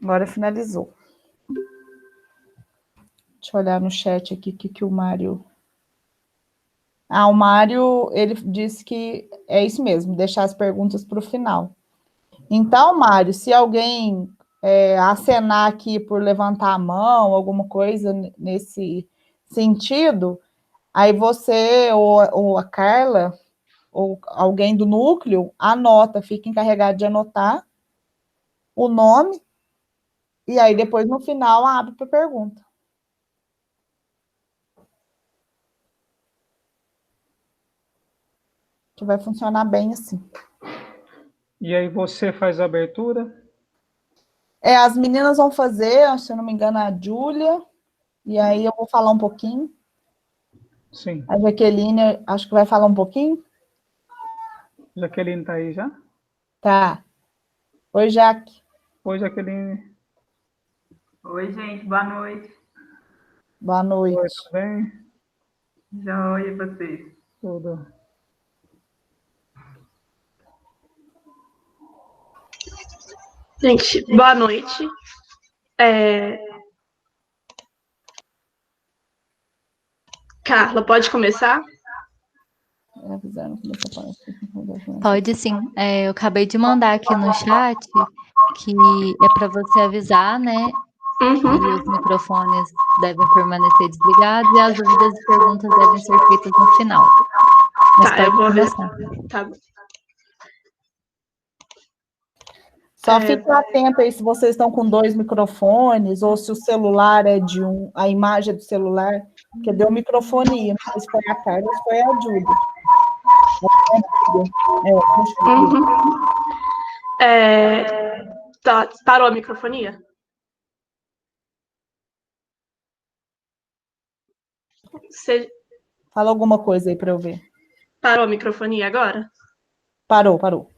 Agora finalizou. Deixa eu olhar no chat aqui que o Mário... o Mário, ele disse que é isso mesmo, deixar as perguntas para o final. Então, Mário, se alguém acenar aqui por levantar a mão, alguma coisa nesse sentido, aí você ou a Carla ou alguém do núcleo anota, fica encarregado de anotar o nome e aí depois no final abre para pergunta. Que vai funcionar bem assim. E aí você faz a abertura? As meninas vão fazer, se eu não me engano, a Júlia, e aí eu vou falar um pouquinho. Sim. A Jaqueline, acho que vai falar um pouquinho. Jaqueline está aí já? Tá. Oi, Jaque. Oi, Jaqueline. Oi, gente, boa noite. Boa noite. Oi, tudo bem? Joia, e vocês? Tudo. Gente, boa noite. Carla, pode começar? Pode sim. Eu acabei de mandar aqui no chat que é para você avisar, né? E os microfones devem permanecer desligados e as dúvidas e perguntas devem ser feitas no final. Mas pode começar. Tá bom. Só fique atento aí se vocês estão com 2 microfones ou se o celular é de a imagem do celular, porque deu microfonia. Não sei se foi a Carla ou se foi a Júlia. Tá, parou a microfonia? Fala alguma coisa aí para eu ver. Parou a microfonia agora? Parou. Parou?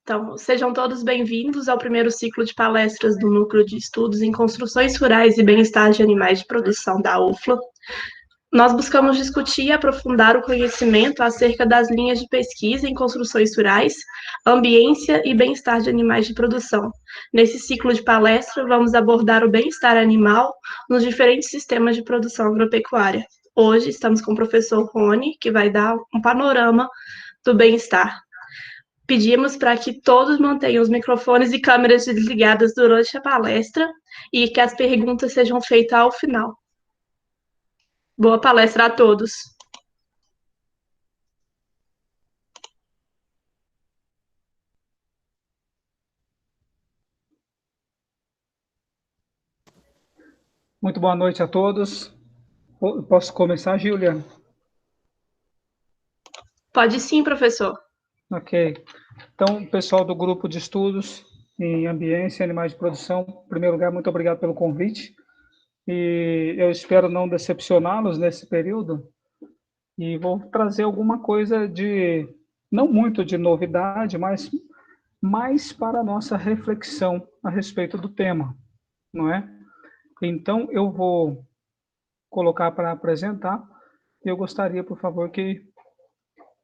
Então, sejam todos bem-vindos ao primeiro ciclo de palestras do Núcleo de Estudos em Construções Rurais e Bem-Estar de Animais de Produção da UFLA. Nós buscamos discutir e aprofundar o conhecimento acerca das linhas de pesquisa em construções rurais, ambiência e bem-estar de animais de produção. Nesse ciclo de palestra, vamos abordar o bem-estar animal nos diferentes sistemas de produção agropecuária. Hoje estamos com o professor Rony, que vai dar um panorama do bem-estar. Pedimos para que todos mantenham os microfones e câmeras desligadas durante a palestra e que as perguntas sejam feitas ao final. Boa palestra a todos. Muito boa noite a todos. Posso começar, Júlia? Pode sim, professor. Ok. Então, pessoal do grupo de estudos em ambiência e animais de produção, em primeiro lugar, muito obrigado pelo convite. E eu espero não decepcioná-los nesse período. E vou trazer alguma coisa não muito de novidade, mas mais para a nossa reflexão a respeito do tema, não é? Então, eu vou colocar para apresentar. E eu gostaria, por favor, que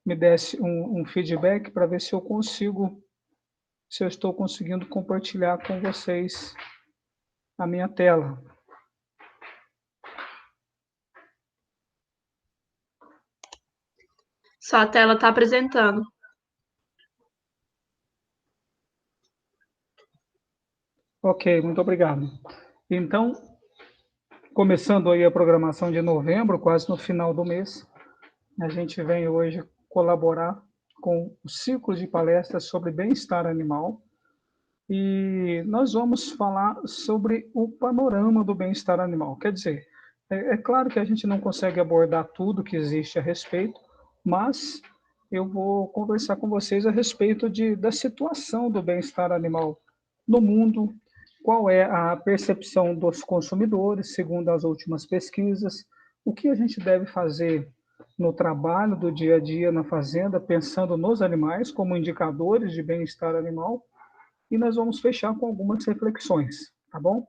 me desse um feedback para ver se eu estou conseguindo compartilhar com vocês a minha tela. Sua tela está apresentando. Ok, muito obrigado. Então, começando aí a programação de novembro, quase no final do mês, a gente vem hoje colaborar com o ciclo de palestras sobre bem-estar animal e nós vamos falar sobre o panorama do bem-estar animal. Quer dizer, é claro que a gente não consegue abordar tudo que existe a respeito, mas eu vou conversar com vocês a respeito da situação do bem-estar animal no mundo, qual é a percepção dos consumidores, segundo as últimas pesquisas, o que a gente deve fazer no trabalho do dia a dia na fazenda, pensando nos animais como indicadores de bem-estar animal, e nós vamos fechar com algumas reflexões, tá bom?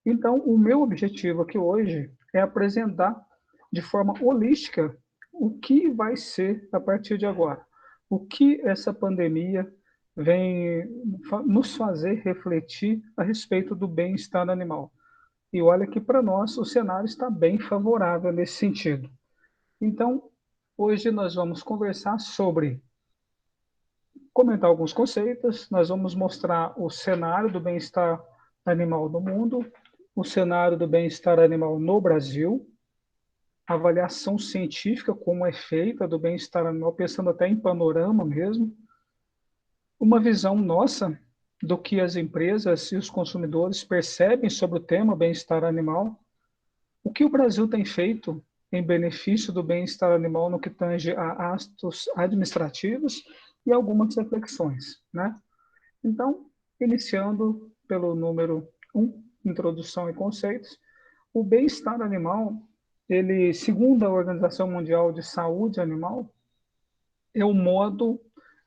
Então, o meu objetivo aqui hoje é apresentar de forma holística o que vai ser a partir de agora. O que essa pandemia vem nos fazer refletir a respeito do bem-estar animal. E olha que para nós o cenário está bem favorável nesse sentido. Então, hoje nós vamos conversar sobre, comentar alguns conceitos, nós vamos mostrar o cenário do bem-estar animal no mundo, o cenário do bem-estar animal no Brasil, a avaliação científica, como é feita do bem-estar animal, pensando até em panorama mesmo, uma visão nossa do que as empresas e os consumidores percebem sobre o tema bem-estar animal, o que o Brasil tem feito em benefício do bem-estar animal no que tange a atos administrativos e algumas reflexões, né? Então, iniciando pelo número 1, introdução e conceitos, o bem-estar animal, ele, segundo a Organização Mundial de Saúde Animal, é o modo,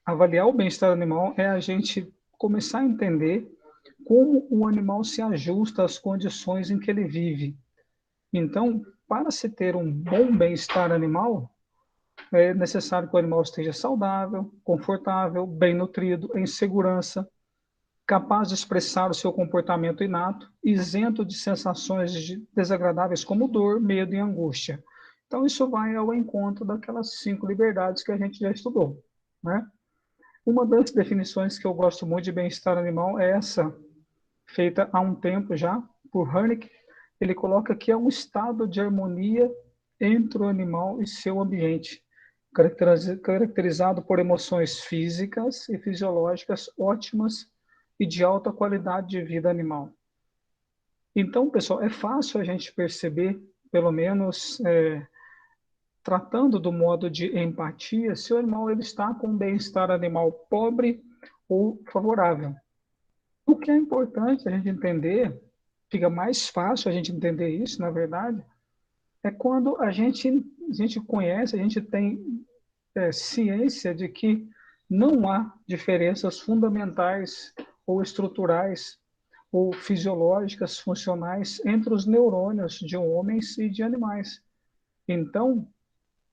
avaliar o bem-estar animal é a gente começar a entender como o animal se ajusta às condições em que ele vive. Então, para se ter um bom bem-estar animal, é necessário que o animal esteja saudável, confortável, bem nutrido, em segurança, capaz de expressar o seu comportamento inato, isento de sensações desagradáveis como dor, medo e angústia. Então, isso vai ao encontro daquelas 5 liberdades que a gente já estudou, né? Uma das definições que eu gosto muito de bem-estar animal é essa, feita há um tempo já, por Harnick. Ele coloca que é um estado de harmonia entre o animal e seu ambiente, caracterizado por emoções físicas e fisiológicas ótimas e de alta qualidade de vida animal. Então, pessoal, é fácil a gente perceber, pelo menos tratando do modo de empatia, se o animal ele está com um bem-estar animal pobre ou favorável. O que é importante a gente entender, fica mais fácil a gente entender isso, na verdade, é quando a gente conhece, a gente tem ciência de que não há diferenças fundamentais ou estruturais ou fisiológicas, funcionais entre os neurônios de homens e de animais. Então,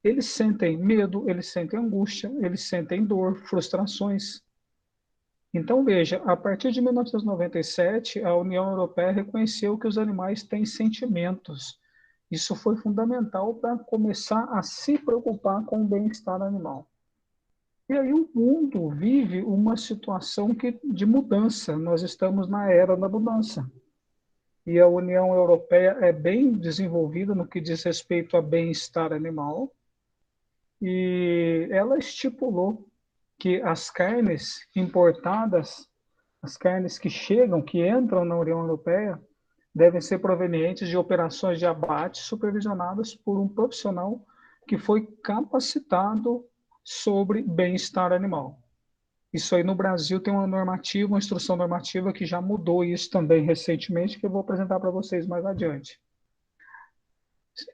eles sentem medo, eles sentem angústia, eles sentem dor, frustrações. Então, veja, a partir de 1997, a União Europeia reconheceu que os animais têm sentimentos. Isso foi fundamental para começar a se preocupar com o bem-estar animal. E aí o mundo vive uma situação de mudança. Nós estamos na era da mudança. E a União Europeia é bem desenvolvida no que diz respeito a bem-estar animal. E ela estipulou que as carnes importadas, as carnes que chegam, que entram na União Europeia, devem ser provenientes de operações de abate supervisionadas por um profissional que foi capacitado sobre bem-estar animal. Isso aí no Brasil tem uma normativa, uma instrução normativa que já mudou isso também recentemente, que eu vou apresentar para vocês mais adiante.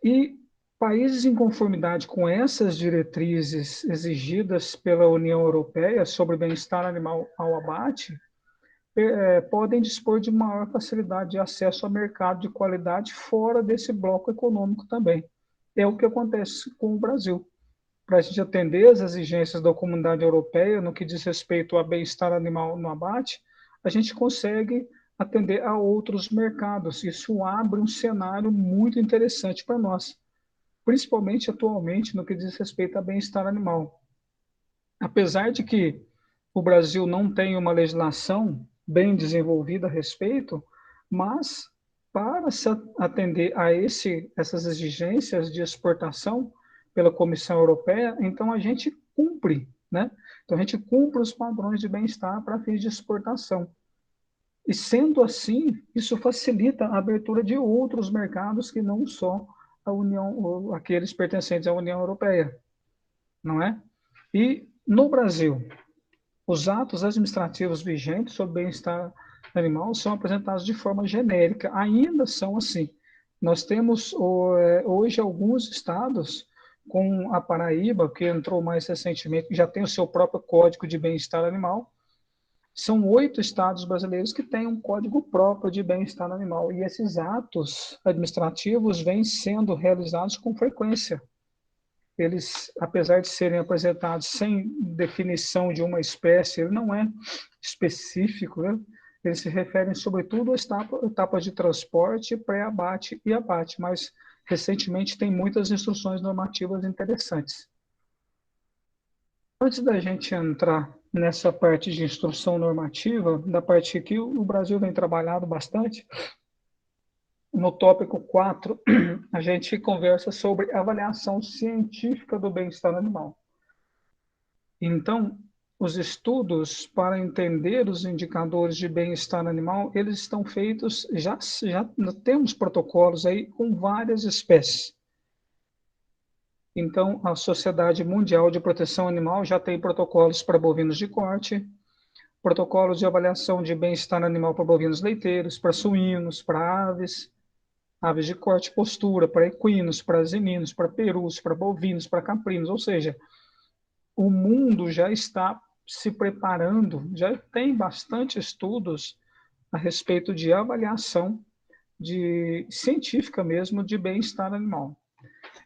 E países em conformidade com essas diretrizes exigidas pela União Europeia sobre bem-estar animal ao abate, podem dispor de maior facilidade de acesso ao mercado de qualidade fora desse bloco econômico também. É o que acontece com o Brasil. Para a gente atender as exigências da comunidade europeia no que diz respeito ao bem-estar animal no abate, a gente consegue atender a outros mercados. Isso abre um cenário muito interessante para nós, principalmente atualmente no que diz respeito ao bem-estar animal. Apesar de que o Brasil não tem uma legislação bem desenvolvida a respeito, mas para se atender a essas exigências de exportação pela Comissão Europeia, então a gente cumpre, né? Então a gente cumpre os padrões de bem-estar para fins de exportação. E sendo assim, isso facilita a abertura de outros mercados que não só a União, aqueles pertencentes à União Europeia, não é? E no Brasil, os atos administrativos vigentes sobre bem-estar animal são apresentados de forma genérica, ainda são assim. Nós temos hoje alguns estados, com a Paraíba, que entrou mais recentemente, que já tem o seu próprio Código de Bem-Estar Animal. São 8 estados brasileiros que têm um código próprio de bem-estar animal, e esses atos administrativos vêm sendo realizados com frequência. eles, apesar de serem apresentados sem definição de uma espécie, ele não é específico, né? Eles se referem, sobretudo, às etapas de transporte, pré-abate e abate, mas, recentemente, tem muitas instruções normativas interessantes. Antes da gente entrar nessa parte de instrução normativa, da parte que o Brasil vem trabalhando bastante, no tópico 4, a gente conversa sobre avaliação científica do bem-estar animal. Então, os estudos para entender os indicadores de bem-estar animal, eles estão feitos, já temos protocolos aí com várias espécies. Então, a Sociedade Mundial de Proteção Animal já tem protocolos para bovinos de corte, protocolos de avaliação de bem-estar animal para bovinos leiteiros, para suínos, para aves de corte e postura, para equinos, para zeminos, para perus, para bovinos, para caprinos, ou seja, o mundo já está se preparando, já tem bastante estudos a respeito de avaliação científica mesmo de bem-estar animal.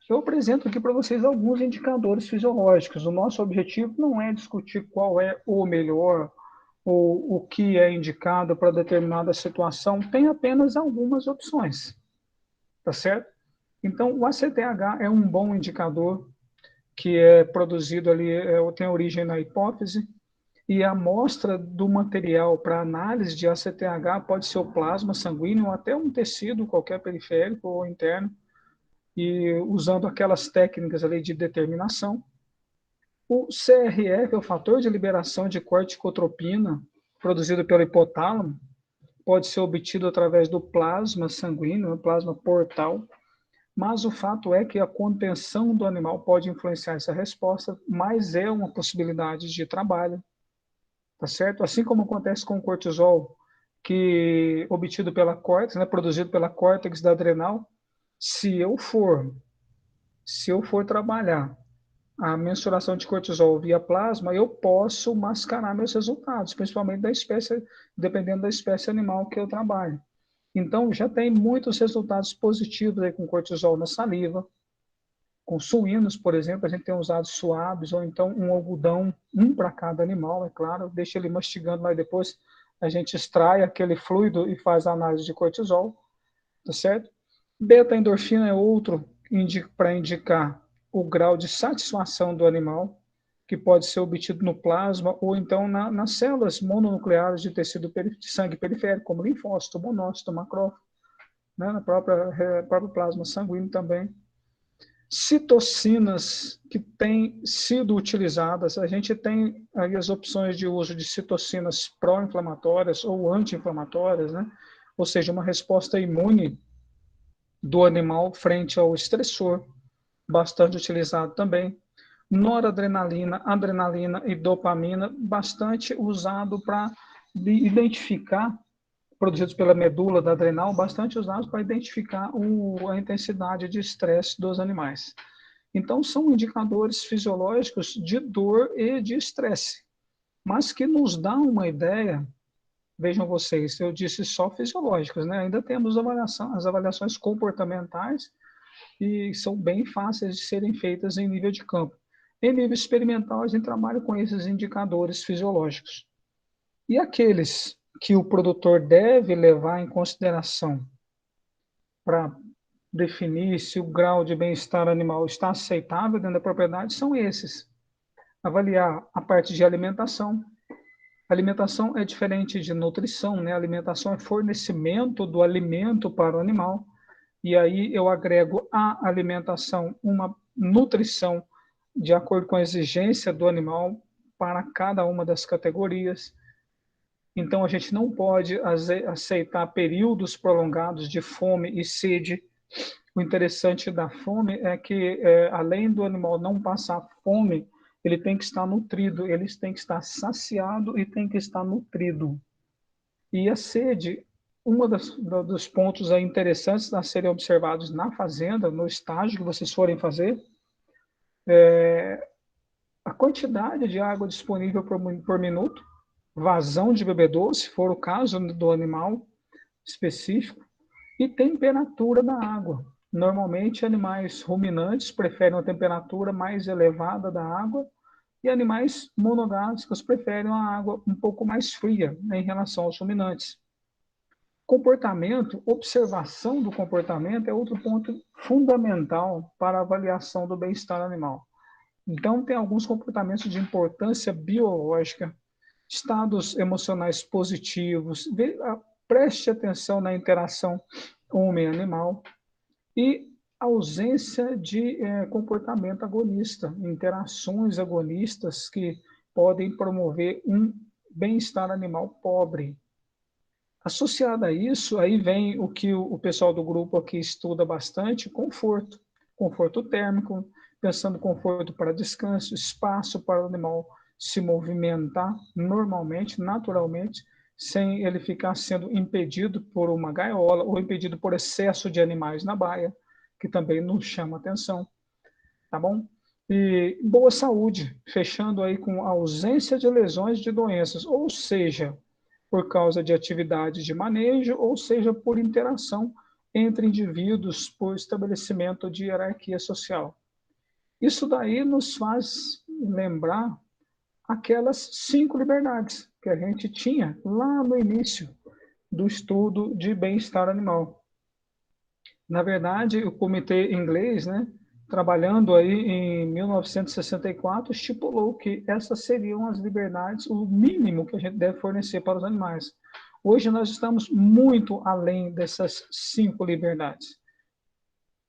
Eu apresento aqui para vocês alguns indicadores fisiológicos. O nosso objetivo não é discutir qual é o melhor ou o que é indicado para determinada situação, tem apenas algumas opções, tá certo? Então, o ACTH é um bom indicador que é produzido ali, tem origem na hipófise, e a amostra do material para análise de ACTH pode ser o plasma sanguíneo ou até um tecido qualquer periférico ou interno, e usando aquelas técnicas ali de determinação. O CRF, o fator de liberação de corticotropina, produzido pelo hipotálamo, pode ser obtido através do plasma sanguíneo, plasma portal, mas o fato é que a contenção do animal pode influenciar essa resposta, mas é uma possibilidade de trabalho, tá certo? Assim como acontece com o cortisol, que obtido pela córtex, né, produzido pela córtex da adrenal, se eu for trabalhar a mensuração de cortisol via plasma, eu posso mascarar meus resultados, principalmente dependendo da espécie animal que eu trabalho. Então, já tem muitos resultados positivos aí com cortisol na saliva. Com suínos, por exemplo, a gente tem usado suaves, ou então um algodão, um para cada animal, é claro, deixa ele mastigando, mas depois a gente extrai aquele fluido e faz a análise de cortisol, tá certo? Beta-endorfina é outro para indicar o grau de satisfação do animal, que pode ser obtido no plasma ou então nas células mononucleares de tecido de sangue periférico, como linfócito, monócito, macrófago, né, na próprio plasma sanguíneo também. Citocinas que têm sido utilizadas, a gente tem aí as opções de uso de citocinas pró-inflamatórias ou anti-inflamatórias, né? Ou seja, uma resposta imune do animal frente ao estressor, bastante utilizado também. Noradrenalina, adrenalina e dopamina, bastante usado para identificar, produzidos pela medula da adrenal, bastante usados para identificar a intensidade de estresse dos animais. Então, são indicadores fisiológicos de dor e de estresse, mas que nos dá uma ideia. Vejam vocês, eu disse só fisiológicas, né? Ainda temos as avaliações comportamentais, e são bem fáceis de serem feitas em nível de campo. Em nível experimental, a gente trabalha com esses indicadores fisiológicos. E aqueles que o produtor deve levar em consideração para definir se o grau de bem-estar animal está aceitável dentro da propriedade são esses. Avaliar a parte de alimentação. Alimentação é diferente de nutrição, né? Alimentação é fornecimento do alimento para o animal. E aí eu agrego à alimentação uma nutrição de acordo com a exigência do animal para cada uma das categorias. Então, a gente não pode aceitar períodos prolongados de fome e sede. O interessante da fome é que, além do animal não passar fome, ele tem que estar nutrido, ele tem que estar saciado e tem que estar nutrido. E a sede, dos pontos interessantes a serem observados na fazenda, no estágio que vocês forem fazer, a quantidade de água disponível por minuto, vazão de bebedouro, se for o caso do animal específico, e temperatura da água. Normalmente, animais ruminantes preferem uma temperatura mais elevada da água e animais monogástricos preferem uma água um pouco mais fria, né, em relação aos ruminantes. Comportamento, observação do comportamento é outro ponto fundamental para a avaliação do bem-estar animal. Então, tem alguns comportamentos de importância biológica, estados emocionais positivos, preste atenção na interação homem-animal e ausência de comportamento agonista, interações agonistas que podem promover um bem-estar animal pobre. Associado a isso, aí vem o que o pessoal do grupo aqui estuda bastante, conforto. Conforto térmico, pensando conforto para descanso, espaço para o animal se movimentar normalmente, naturalmente, sem ele ficar sendo impedido por uma gaiola ou impedido por excesso de animais na baia, que também nos chama atenção, tá bom? E boa saúde, fechando aí com ausência de lesões de doenças, ou seja, por causa de atividade de manejo, ou seja, por interação entre indivíduos, por estabelecimento de hierarquia social. Isso daí nos faz lembrar aquelas 5 liberdades que a gente tinha lá no início do estudo de bem-estar animal. Na verdade, o comitê inglês, né, trabalhando aí em 1964, estipulou que essas seriam as liberdades, o mínimo que a gente deve fornecer para os animais. Hoje nós estamos muito além dessas 5 liberdades,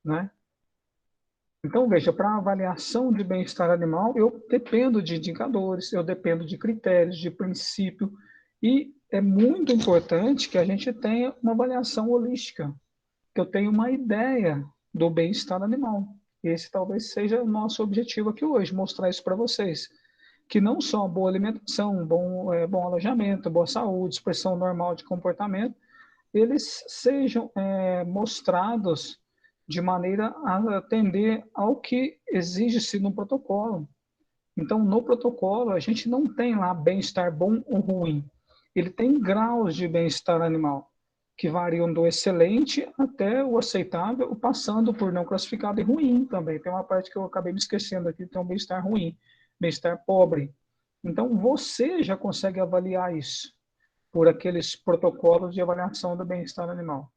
né? Então, veja, para a avaliação de bem-estar animal, eu dependo de indicadores, eu dependo de critérios, de princípio, e é muito importante que a gente tenha uma avaliação holística, que eu tenha uma ideia do bem-estar animal. Esse talvez seja o nosso objetivo aqui hoje, mostrar isso para vocês. Que não só boa alimentação, bom alojamento, boa saúde, expressão normal de comportamento, eles sejam mostrados de maneira a atender ao que exige-se no protocolo. Então, no protocolo, a gente não tem lá bem-estar bom ou ruim. Ele tem graus de bem-estar animal, que variam do excelente até o aceitável, passando por não classificado e ruim também. Tem uma parte que eu acabei me esquecendo aqui, tem um bem-estar ruim, bem-estar pobre. Então, você já consegue avaliar isso por aqueles protocolos de avaliação do bem-estar animal.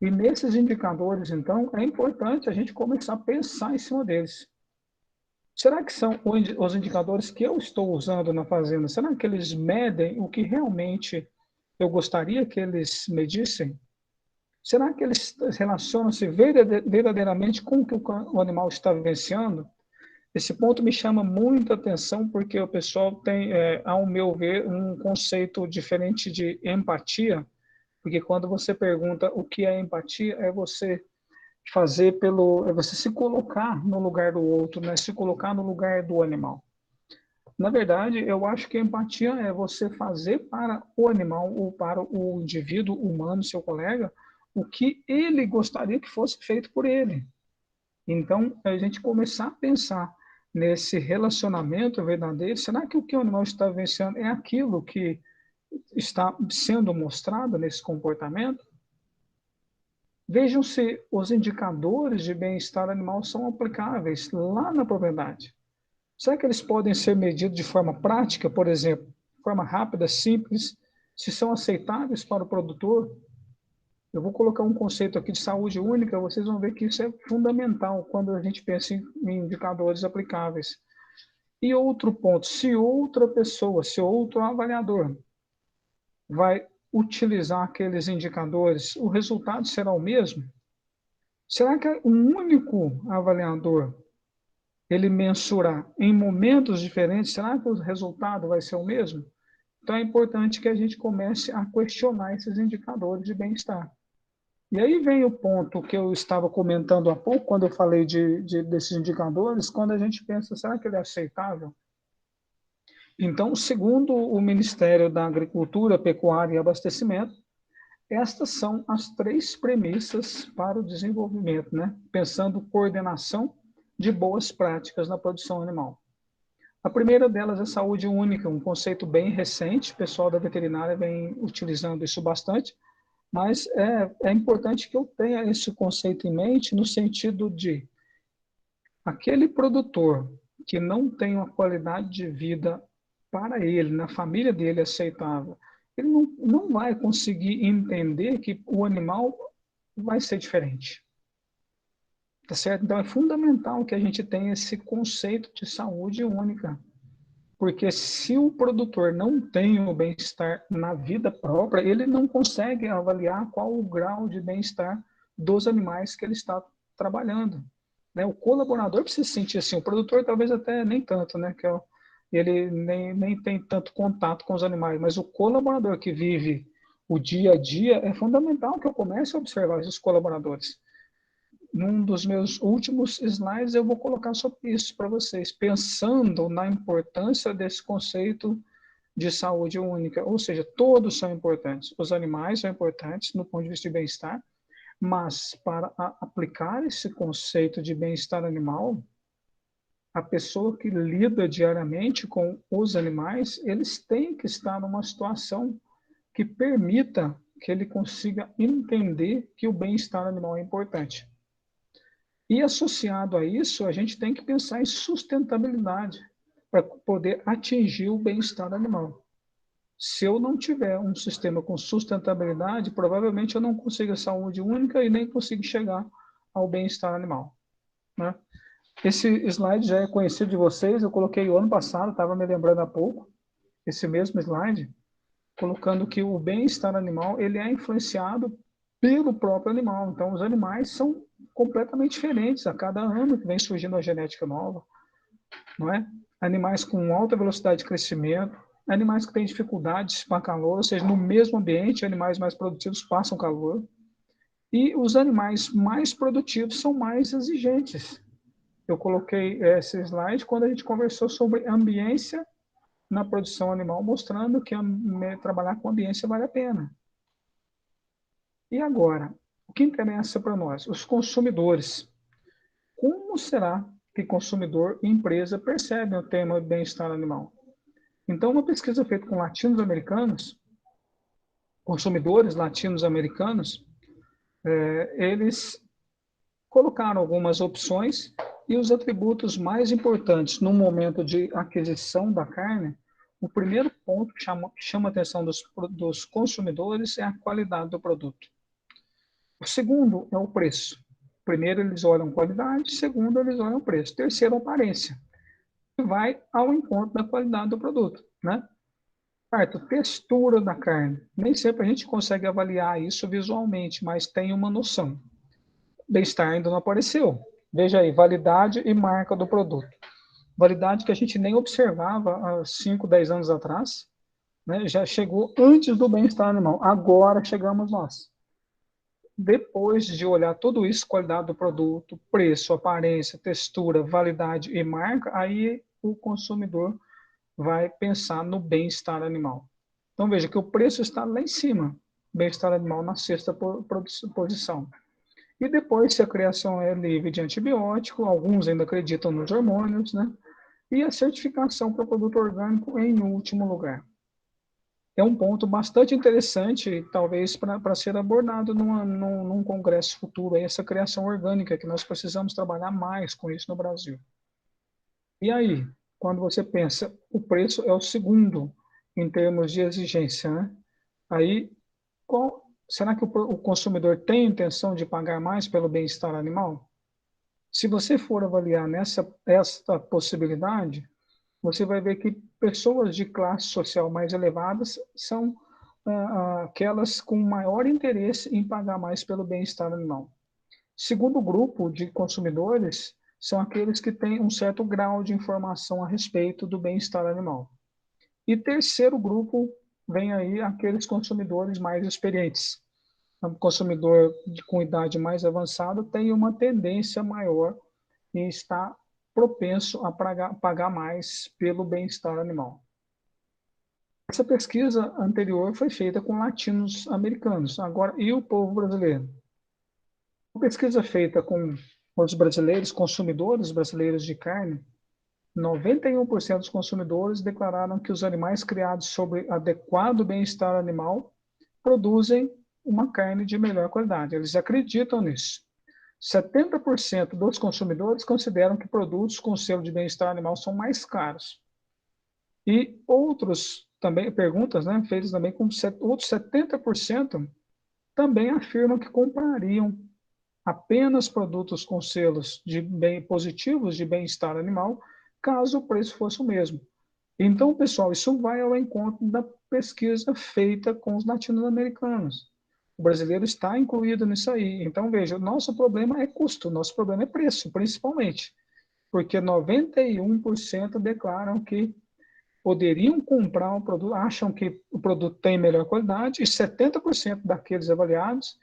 E nesses indicadores, então, é importante a gente começar a pensar em cima deles. Será que são os indicadores que eu estou usando na fazenda? Será que eles medem o que realmente eu gostaria que eles medissem? Será que eles relacionam-se verdadeiramente com o que o animal está vivenciando? Esse ponto me chama muita atenção porque o pessoal tem, ao meu ver, um conceito diferente de empatia, porque quando você pergunta o que é empatia, é você é você se colocar no lugar do outro, né? Se colocar no lugar do animal. Na verdade, eu acho que a empatia é você fazer para o animal ou para o indivíduo humano, seu colega, o que ele gostaria que fosse feito por ele. Então, a gente começar a pensar nesse relacionamento verdadeiro, será que o que o animal está vivenciando é aquilo que está sendo mostrado nesse comportamento? Vejam se os indicadores de bem-estar animal são aplicáveis lá na propriedade. Será que eles podem ser medidos de forma prática, por exemplo, de forma rápida, simples, se são aceitáveis para o produtor? Eu vou colocar um conceito aqui de saúde única, vocês vão ver que isso é fundamental quando a gente pensa em indicadores aplicáveis. E outro ponto, se outra pessoa, se outro avaliador vai utilizar aqueles indicadores, o resultado será o mesmo? Será que um único avaliador ele mensurar em momentos diferentes, será que o resultado vai ser o mesmo? Então é importante que a gente comece a questionar esses indicadores de bem-estar. E aí vem o ponto que eu estava comentando há pouco, quando eu falei desses indicadores, quando a gente pensa, será que ele é aceitável? Então, segundo o Ministério da Agricultura, Pecuária e Abastecimento, estas são as 3 premissas para o desenvolvimento, né? Pensando coordenação de boas práticas na produção animal. A primeira delas é saúde única, um conceito bem recente, o pessoal da veterinária vem utilizando isso bastante, Mas é importante que eu tenha esse conceito em mente no sentido de aquele produtor que não tem uma qualidade de vida para ele, na família dele aceitável, ele não vai conseguir entender que o animal vai ser diferente. Tá certo? Então é fundamental que a gente tenha esse conceito de saúde única. Porque se o produtor não tem o bem-estar na vida própria, ele não consegue avaliar qual o grau de bem-estar dos animais que ele está trabalhando. Né? O colaborador precisa se sentir assim, o produtor talvez até nem tanto, né? Que ele nem tem tanto contato com os animais, mas o colaborador que vive o dia a dia, é fundamental que eu comece a observar esses colaboradores. Num dos meus últimos slides, eu vou colocar sobre isso para vocês, pensando na importância desse conceito de saúde única. Ou seja, todos são importantes. Os animais são importantes no ponto de vista de bem-estar, mas para aplicar esse conceito de bem-estar animal, a pessoa que lida diariamente com os animais, eles têm que estar numa situação que permita que ele consiga entender que o bem-estar animal é importante. E associado a isso, a gente tem que pensar em sustentabilidade para poder atingir o bem-estar animal. Se eu não tiver um sistema com sustentabilidade, provavelmente eu não consigo a saúde única e nem consigo chegar ao bem-estar animal. Né? Esse slide já é conhecido de vocês, eu coloquei o ano passado, estava me lembrando há pouco, esse mesmo slide, colocando que o bem-estar animal ele é influenciado pelo próprio animal. Então, os animais são completamente diferentes a cada ano que vem surgindo a genética nova, não é? Animais com alta velocidade de crescimento, animais que têm dificuldades para calor, ou seja, no mesmo ambiente, animais mais produtivos passam calor, e os animais mais produtivos são mais exigentes. Eu coloquei esse slide quando a gente conversou sobre ambiência na produção animal, mostrando que trabalhar com ambiência vale a pena. E agora, o que interessa para nós? Os consumidores. Como será que consumidor e empresa percebem o tema de bem-estar animal? Então, uma pesquisa feita com latinos-americanos, consumidores latinos-americanos, eles colocaram algumas opções e os atributos mais importantes no momento de aquisição da carne. O primeiro ponto que chama a atenção dos consumidores é a qualidade do produto. O segundo é o preço. Primeiro, eles olham qualidade. Segundo, eles olham preço. Terceiro, aparência. Que vai ao encontro da qualidade do produto, né? Quarto, textura da carne. Nem sempre a gente consegue avaliar isso visualmente, mas tem uma noção. Bem-estar ainda não apareceu. Veja aí, validade e marca do produto. Validade que a gente nem observava há 5, 10 anos atrás, né? Já chegou antes do bem-estar animal. Agora chegamos nós. Depois de olhar tudo isso, qualidade do produto, preço, aparência, textura, validade e marca, aí o consumidor vai pensar no bem-estar animal. Então veja que o preço está lá em cima, bem-estar animal na sexta posição. E depois, se a criação é livre de antibiótico, alguns ainda acreditam nos hormônios, né? E a certificação para o produto orgânico em último lugar. É um ponto bastante interessante, talvez, para ser abordado num congresso futuro, essa criação orgânica, que nós precisamos trabalhar mais com isso no Brasil. E aí, quando você pensa, o preço é o segundo em termos de exigência, né? Aí, será que o consumidor tem intenção de pagar mais pelo bem-estar animal? Se você for avaliar essa possibilidade, você vai ver que pessoas de classe social mais elevadas são aquelas com maior interesse em pagar mais pelo bem-estar animal. Segundo grupo de consumidores são aqueles que têm um certo grau de informação a respeito do bem-estar animal. E terceiro grupo vem aí aqueles consumidores mais experientes. O consumidor com idade mais avançada tem uma tendência maior em estar propenso a pagar mais pelo bem-estar animal. Essa pesquisa anterior foi feita com latinos americanos. Agora, e o povo brasileiro? Uma pesquisa feita com os brasileiros, consumidores brasileiros de carne, 91% dos consumidores declararam que os animais criados sob adequado bem-estar animal produzem uma carne de melhor qualidade. Eles acreditam nisso. 70% dos consumidores consideram que produtos com selo de bem-estar animal são mais caros. E outros também, perguntas, né, feitas também com outros 70% também afirmam que comprariam apenas produtos com selos positivos de bem-estar animal, caso o preço fosse o mesmo. Então, pessoal, isso vai ao encontro da pesquisa feita com os latino-americanos. O brasileiro está incluído nisso aí. Então, veja, o nosso problema é custo, o nosso problema é preço, principalmente. Porque 91% declaram que poderiam comprar um produto, acham que o produto tem melhor qualidade, e 70% daqueles avaliados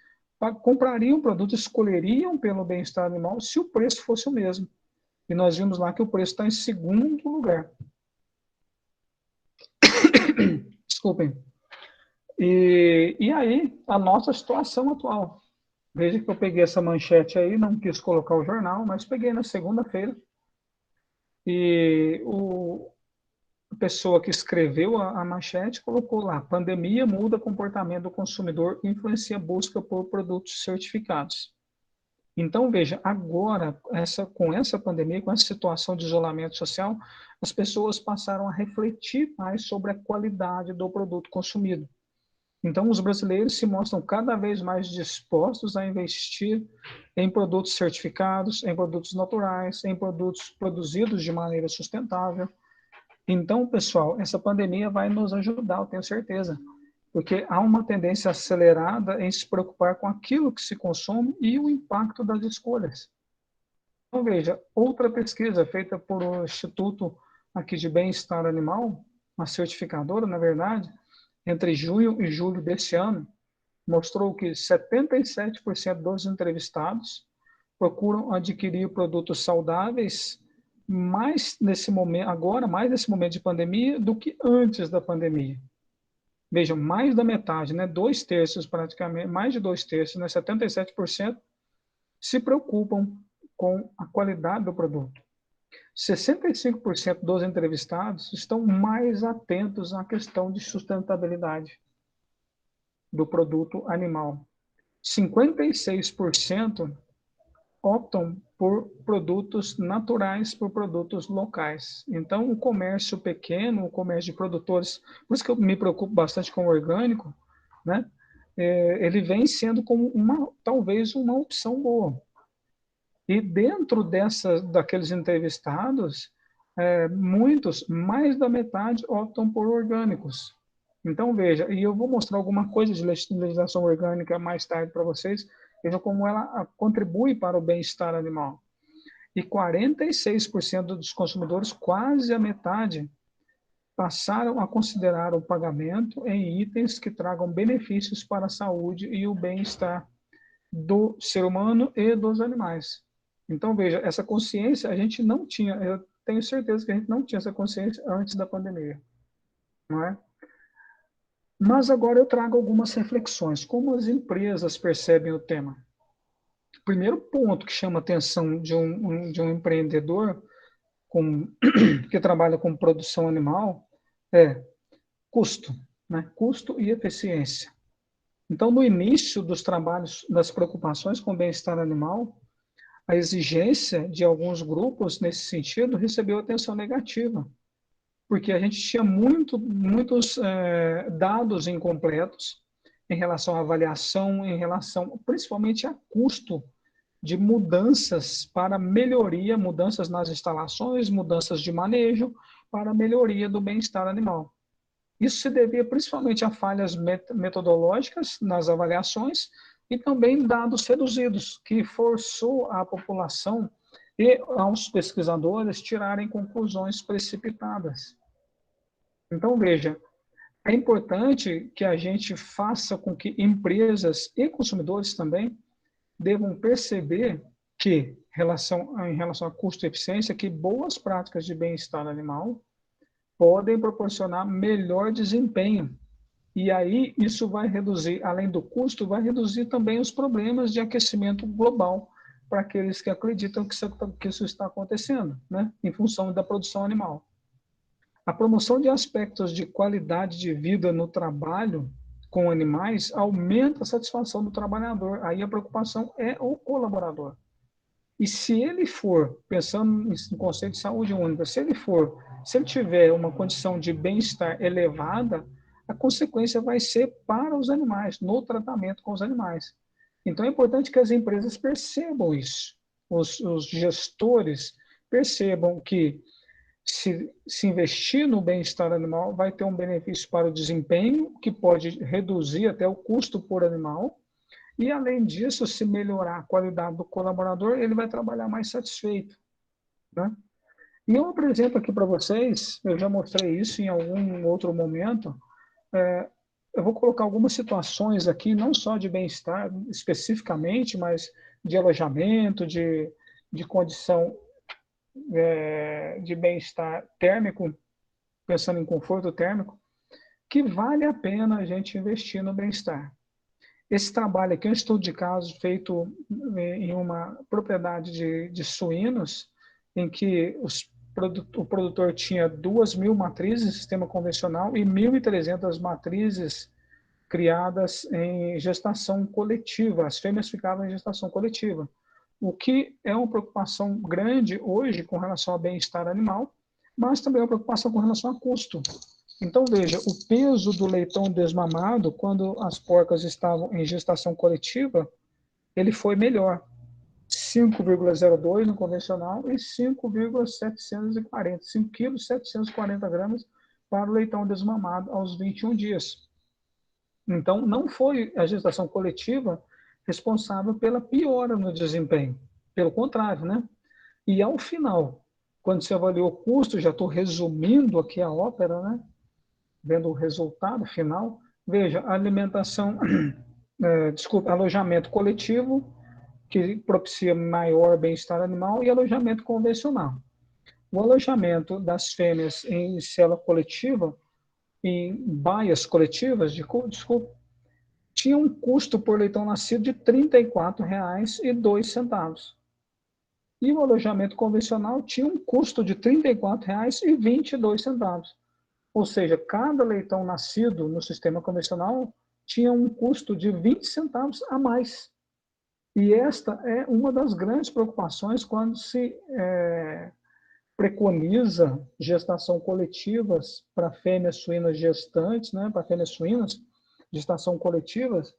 comprariam o produto, escolheriam pelo bem-estar animal se o preço fosse o mesmo. E nós vimos lá que o preço está em segundo lugar. Desculpem. E aí, a nossa situação atual. Veja que eu peguei essa manchete aí, não quis colocar o jornal, mas peguei na segunda-feira. E a pessoa que escreveu a manchete colocou lá: pandemia muda comportamento do consumidor e influencia a busca por produtos certificados. Então, veja, agora, com essa pandemia, com essa situação de isolamento social, as pessoas passaram a refletir mais sobre a qualidade do produto consumido. Então, os brasileiros se mostram cada vez mais dispostos a investir em produtos certificados, em produtos naturais, em produtos produzidos de maneira sustentável. Então, pessoal, essa pandemia vai nos ajudar, eu tenho certeza, porque há uma tendência acelerada em se preocupar com aquilo que se consome e o impacto das escolhas. Então, veja, outra pesquisa feita por um Instituto aqui de Bem-Estar Animal, uma certificadora, na verdade, entre junho e julho desse ano, mostrou que 77% dos entrevistados procuram adquirir produtos saudáveis mais nesse momento, agora, mais nesse momento de pandemia, do que antes da pandemia. Vejam, mais da metade, né, 2/3 praticamente, mais de 2/3, né, 77%, se preocupam com a qualidade do produto. 65% dos entrevistados estão mais atentos à questão de sustentabilidade do produto animal. 56% optam por produtos naturais, por produtos locais. Então, o comércio pequeno, o comércio de produtores, por isso que eu me preocupo bastante com o orgânico, né? Ele vem sendo como talvez uma opção boa. E dentro daqueles entrevistados, muitos, mais da metade, optam por orgânicos. Então, veja, e eu vou mostrar alguma coisa de legislação orgânica mais tarde para vocês, vejam como ela contribui para o bem-estar animal. E 46% dos consumidores, quase a metade, passaram a considerar o pagamento em itens que tragam benefícios para a saúde e o bem-estar do ser humano e dos animais. Então, veja, essa consciência a gente não tinha, eu tenho certeza que a gente não tinha essa consciência antes da pandemia, não é? Mas agora eu trago algumas reflexões. Como as empresas percebem o tema? O primeiro ponto que chama a atenção de um empreendedor que trabalha com produção animal é custo, né? Custo e eficiência. Então, no início dos trabalhos, das preocupações com o bem-estar animal, a exigência de alguns grupos nesse sentido recebeu atenção negativa, porque a gente tinha muitos dados incompletos em relação à avaliação, em relação principalmente a custo de mudanças para melhoria, mudanças nas instalações, mudanças de manejo, para melhoria do bem-estar animal. Isso se devia principalmente a falhas metodológicas nas avaliações e também dados reduzidos, que forçou a população e aos pesquisadores tirarem conclusões precipitadas. Então, veja, é importante que a gente faça com que empresas e consumidores também devam perceber que, em relação a custo e eficiência, que boas práticas de bem-estar animal podem proporcionar melhor desempenho. E aí isso vai reduzir, além do custo, vai reduzir também os problemas de aquecimento global para aqueles que acreditam que isso está acontecendo, né, em função da produção animal. A promoção de aspectos de qualidade de vida no trabalho com animais aumenta a satisfação do trabalhador. Aí a preocupação é o colaborador. E se ele for, pensando no conceito de saúde única, se ele tiver uma condição de bem-estar elevada, a consequência vai ser para os animais, no tratamento com os animais. Então é importante que as empresas percebam isso, os gestores percebam que se investir no bem-estar animal vai ter um benefício para o desempenho, que pode reduzir até o custo por animal, e, além disso, se melhorar a qualidade do colaborador, ele vai trabalhar mais satisfeito, né? E eu apresento aqui para vocês, eu já mostrei isso em algum outro momento, eu vou colocar algumas situações aqui, não só de bem-estar especificamente, mas de alojamento, de condição de bem-estar térmico, pensando em conforto térmico, que vale a pena a gente investir no bem-estar. Esse trabalho aqui é um estudo de caso feito em uma propriedade de suínos, em que o produtor tinha 2.000 matrizes em sistema convencional e 1.300 matrizes criadas em gestação coletiva. As fêmeas ficavam em gestação coletiva, o que é uma preocupação grande hoje com relação ao bem-estar animal, mas também é uma preocupação com relação a custo. Então, veja, o peso do leitão desmamado, quando as porcas estavam em gestação coletiva, ele foi melhor. 5,02 no convencional e 5,740, 5 quilos 740 gramas para o leitão desmamado aos 21 dias. Então, não foi a gestação coletiva responsável pela piora no desempenho. Pelo contrário, né? E ao final, quando se avaliou o custo, já estou resumindo aqui a ópera, né? Vendo o resultado final, veja, alimentação, alojamento coletivo, que propicia maior bem-estar animal, e alojamento convencional. O alojamento das fêmeas em célula coletiva, em baias coletivas, desculpa, tinha um custo por leitão nascido de R$ 34,02. E o alojamento convencional tinha um custo de R$ 34,22. Ou seja, cada leitão nascido no sistema convencional tinha um custo de 20 centavos a mais. E esta é uma das grandes preocupações quando se preconiza gestação coletivas para fêmeas suínas gestantes, né, para fêmeas suínas, gestação coletivas,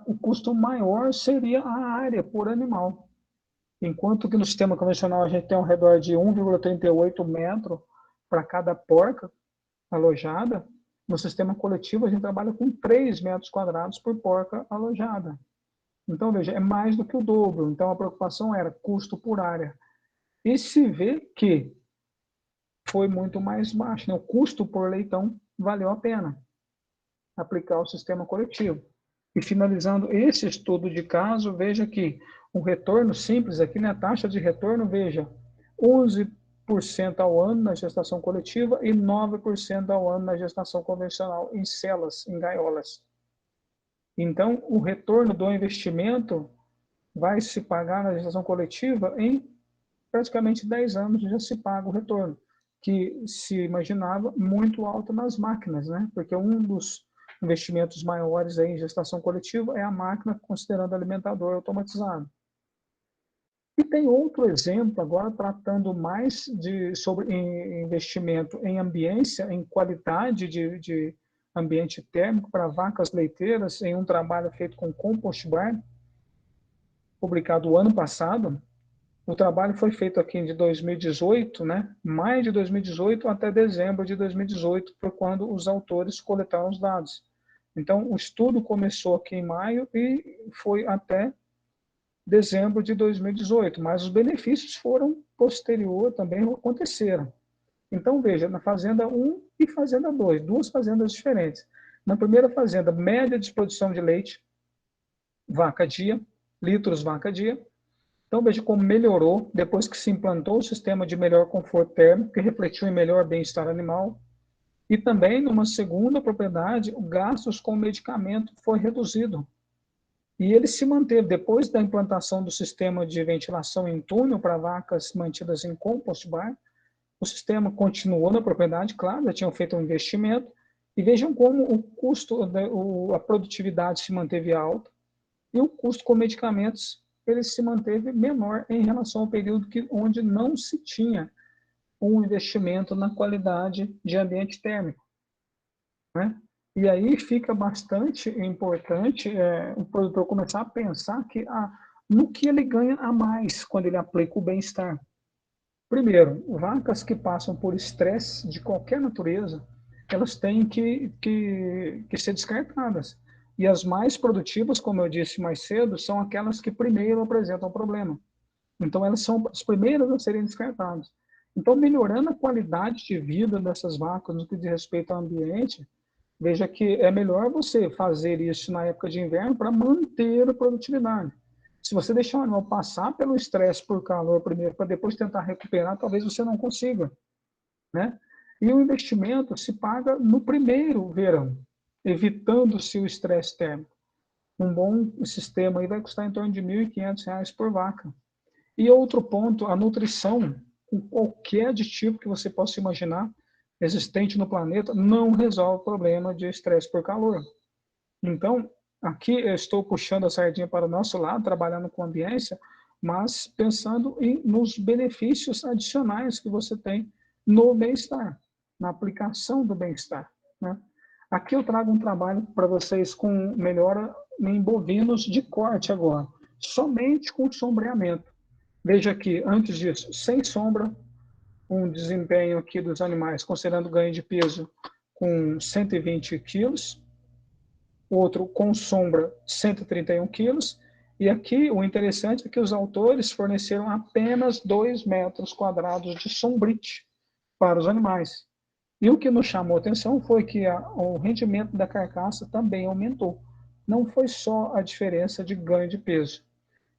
o custo maior seria a área por animal. Enquanto que no sistema convencional a gente tem ao redor de 1,38 metro para cada porca alojada, no sistema coletivo a gente trabalha com 3 metros quadrados por porca alojada. Então, veja, é mais do que o dobro. Então, a preocupação era custo por área. E se vê que foi muito mais baixo, né? O custo por leitão valeu a pena aplicar o sistema coletivo. E finalizando esse estudo de caso, veja que o retorno simples aqui, né? A taxa de retorno, veja, 11% ao ano na gestação coletiva e 9% ao ano na gestação convencional em celas, em gaiolas. Então, o retorno do investimento vai se pagar na gestação coletiva em praticamente 10 anos já se paga o retorno, que se imaginava muito alto nas máquinas, né? Porque um dos investimentos maiores aí em gestação coletiva é a máquina, considerando alimentador automatizado. E tem outro exemplo agora tratando mais sobre investimento em ambiência, em qualidade de ambiente térmico para vacas leiteiras, em um trabalho feito com compost barn, publicado o ano passado. O trabalho foi feito aqui de 2018, né? Maio de 2018 até dezembro de 2018, foi quando os autores coletaram os dados. Então, o estudo começou aqui em maio e foi até dezembro de 2018, mas os benefícios foram posterior, também aconteceram. Então, veja, na fazenda 1 e fazenda 2, duas fazendas diferentes. Na primeira fazenda, média de produção de leite, vaca dia, litros vaca dia. Então, veja como melhorou depois que se implantou o sistema de melhor conforto térmico, que refletiu em melhor bem-estar animal. E também, numa segunda propriedade, o gastos com medicamento foi reduzido. E ele se manteve, depois da implantação do sistema de ventilação em túnel para vacas mantidas em compost barn, o sistema continuou na propriedade, claro, já tinham feito um investimento, E vejam como o custo, a produtividade se manteve alta e o custo com medicamentos ele se manteve menor em relação ao período onde não se tinha um investimento na qualidade de ambiente térmico, né? E aí fica bastante importante o produtor começar a pensar no que ele ganha a mais quando ele aplica o bem-estar. Primeiro, vacas que passam por estresse de qualquer natureza, elas têm que ser descartadas. E as mais produtivas, como eu disse mais cedo, são aquelas que primeiro apresentam o problema. Então, elas são as primeiras a serem descartadas. Então, melhorando a qualidade de vida dessas vacas no que diz respeito ao ambiente, veja que é melhor você fazer isso na época de inverno para manter a produtividade. Se você deixar o animal passar pelo estresse por calor primeiro, para depois tentar recuperar, talvez você não consiga, né? E o investimento se paga no primeiro verão, evitando-se o estresse térmico. Um bom sistema aí vai custar em torno de R$ 1.500 por vaca. E outro ponto, a nutrição, com qualquer aditivo que você possa imaginar, existente no planeta, não resolve o problema de estresse por calor. Então, aqui eu estou puxando a sardinha para o nosso lado, trabalhando com ambiência, mas pensando nos benefícios adicionais que você tem no bem-estar, na aplicação do bem-estar, né? Aqui eu trago um trabalho para vocês com melhora em bovinos de corte agora, somente com sombreamento. Veja aqui, antes disso, sem sombra, um desempenho aqui dos animais, considerando ganho de peso com 120 quilos, outro com sombra 131 quilos, e aqui o interessante é que os autores forneceram apenas 2 metros quadrados de sombrite para os animais. E o que nos chamou a atenção foi que o rendimento da carcaça também aumentou. Não foi só a diferença de ganho de peso.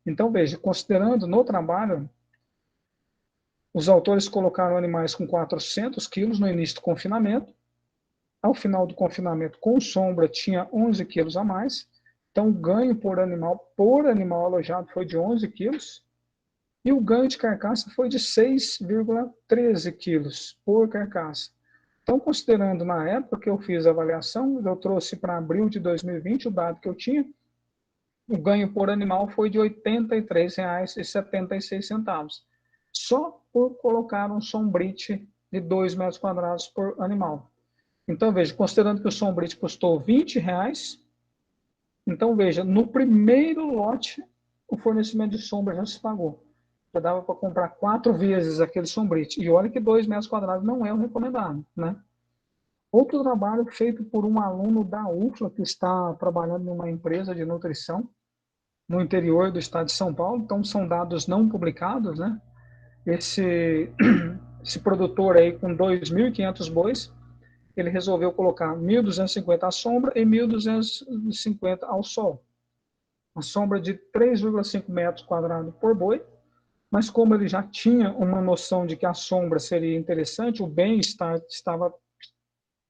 Então, veja, considerando no trabalho, os autores colocaram animais com 400 quilos no início do confinamento. Ao final do confinamento, com sombra, tinha 11 quilos a mais. Então, o ganho por animal alojado foi de 11 quilos. E o ganho de carcaça foi de 6,13 quilos por carcaça. Então, considerando na época que eu fiz a avaliação, eu trouxe para abril de 2020 o dado que eu tinha, o ganho por animal foi de R$ 83,76, só por colocar um sombrite de 2 metros quadrados por animal. Então, veja, considerando que o sombrite custou R$20, então, veja, no primeiro lote, o fornecimento de sombra já se pagou. Já dava para comprar 4 vezes aquele sombrite. E olha que 2 metros quadrados não é o recomendado, né? Outro trabalho feito por um aluno da UFLA, que está trabalhando numa empresa de nutrição no interior do estado de São Paulo. Então, são dados não publicados, né? Esse produtor aí com 2.500 bois, ele resolveu colocar 1.250 à sombra e 1.250 ao sol. Uma sombra de 3,5 metros quadrados por boi, mas como ele já tinha uma noção de que a sombra seria interessante, o bem-estar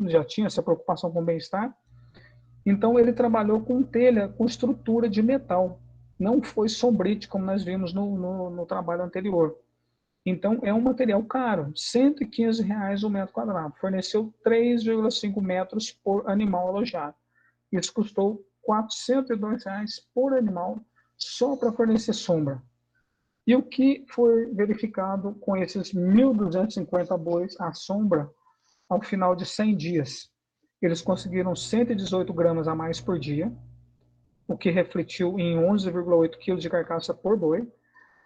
já tinha essa preocupação com o bem-estar, então ele trabalhou com telha, com estrutura de metal. Não foi sombrite, como nós vimos no trabalho anterior. Então, é um material caro, R$ 115 o metro quadrado. Forneceu 3,5 metros por animal alojado. Isso custou R$ 402 por animal, só para fornecer sombra. E o que foi verificado com esses 1.250 bois à sombra ao final de 100 dias? Eles conseguiram 118 gramas a mais por dia, o que refletiu em 11,8 quilos de carcaça por boi.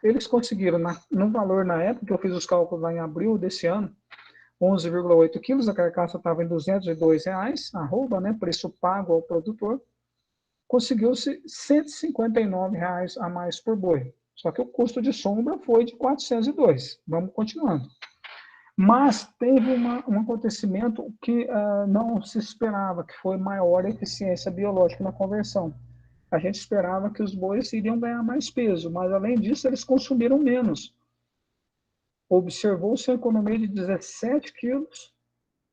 Eles conseguiram, no valor na época, que eu fiz os cálculos lá em abril desse ano, 11,8 quilos, a carcaça estava em R$ 202, arroba, né, preço pago ao produtor, conseguiu-se R$ 159 a mais por boi. Só que o custo de sombra foi de 402. Vamos continuando. Mas teve um acontecimento que não se esperava, que foi maior eficiência biológica na conversão. A gente esperava que os bois iriam ganhar mais peso, mas além disso eles consumiram menos. Observou-se a economia de 17 quilos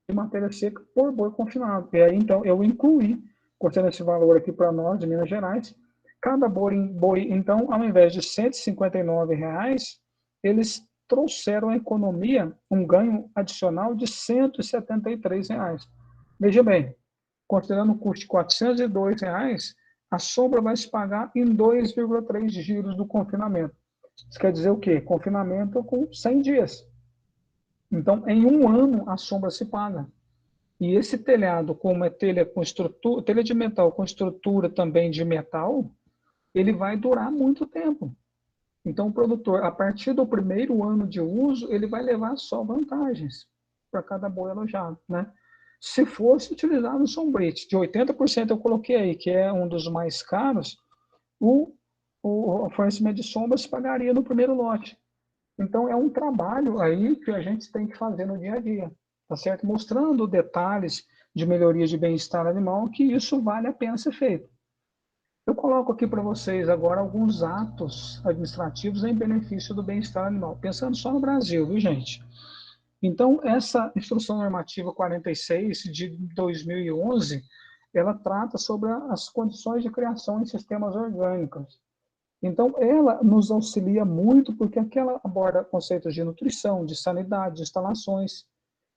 de matéria seca por boi confinado. E aí, então, eu incluí, cortando esse valor aqui para nós, de Minas Gerais, cada boi, então, ao invés de R$ 159, eles trouxeram a economia, um ganho adicional de R$ 173. Veja bem, considerando o custo de R$ 402, a sombra vai se pagar em 2,3 giros do confinamento. Isso quer dizer o quê? Confinamento com 100 dias. Então, em um ano, a sombra se paga. E esse telhado, como é telha de metal com estrutura também de metal, ele vai durar muito tempo. Então, o produtor, a partir do primeiro ano de uso, ele vai levar só vantagens para cada boi alojado, né? Se fosse utilizado um sombrite de 80%, eu coloquei aí, que é um dos mais caros, o fornecimento de sombra se pagaria no primeiro lote. Então, é um trabalho aí que a gente tem que fazer no dia a dia, tá certo? Mostrando detalhes de melhoria de bem-estar animal, que isso vale a pena ser feito. Eu coloco aqui para vocês agora alguns atos administrativos em benefício do bem-estar animal, pensando só no Brasil, viu, gente? Então, essa Instrução Normativa 46 de 2011, ela trata sobre as condições de criação em sistemas orgânicos. Então, ela nos auxilia muito porque aqui ela aborda conceitos de nutrição, de sanidade, de instalações,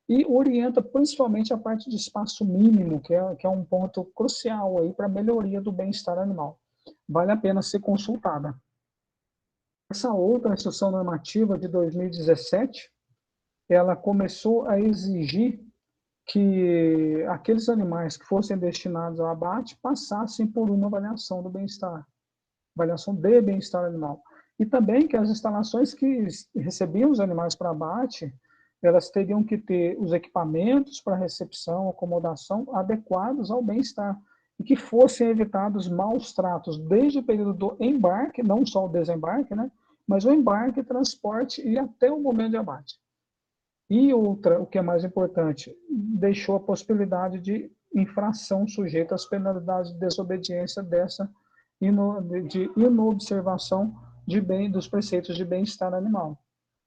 e orienta principalmente a parte de espaço mínimo, que é um ponto crucial aí para a melhoria do bem-estar animal. Vale a pena ser consultada. Essa outra instrução normativa de 2017, ela começou a exigir que aqueles animais que fossem destinados ao abate passassem por uma avaliação do bem-estar, avaliação de bem-estar animal. E também que as instalações que recebiam os animais para abate, elas teriam que ter os equipamentos para recepção, acomodação adequados ao bem-estar e que fossem evitados maus tratos desde o período do embarque, não só o desembarque, né, mas o embarque, transporte e até o momento de abate. E outra, o que é mais importante, deixou a possibilidade de infração sujeita às penalidades de desobediência dessa de inobservação dos preceitos de bem-estar animal.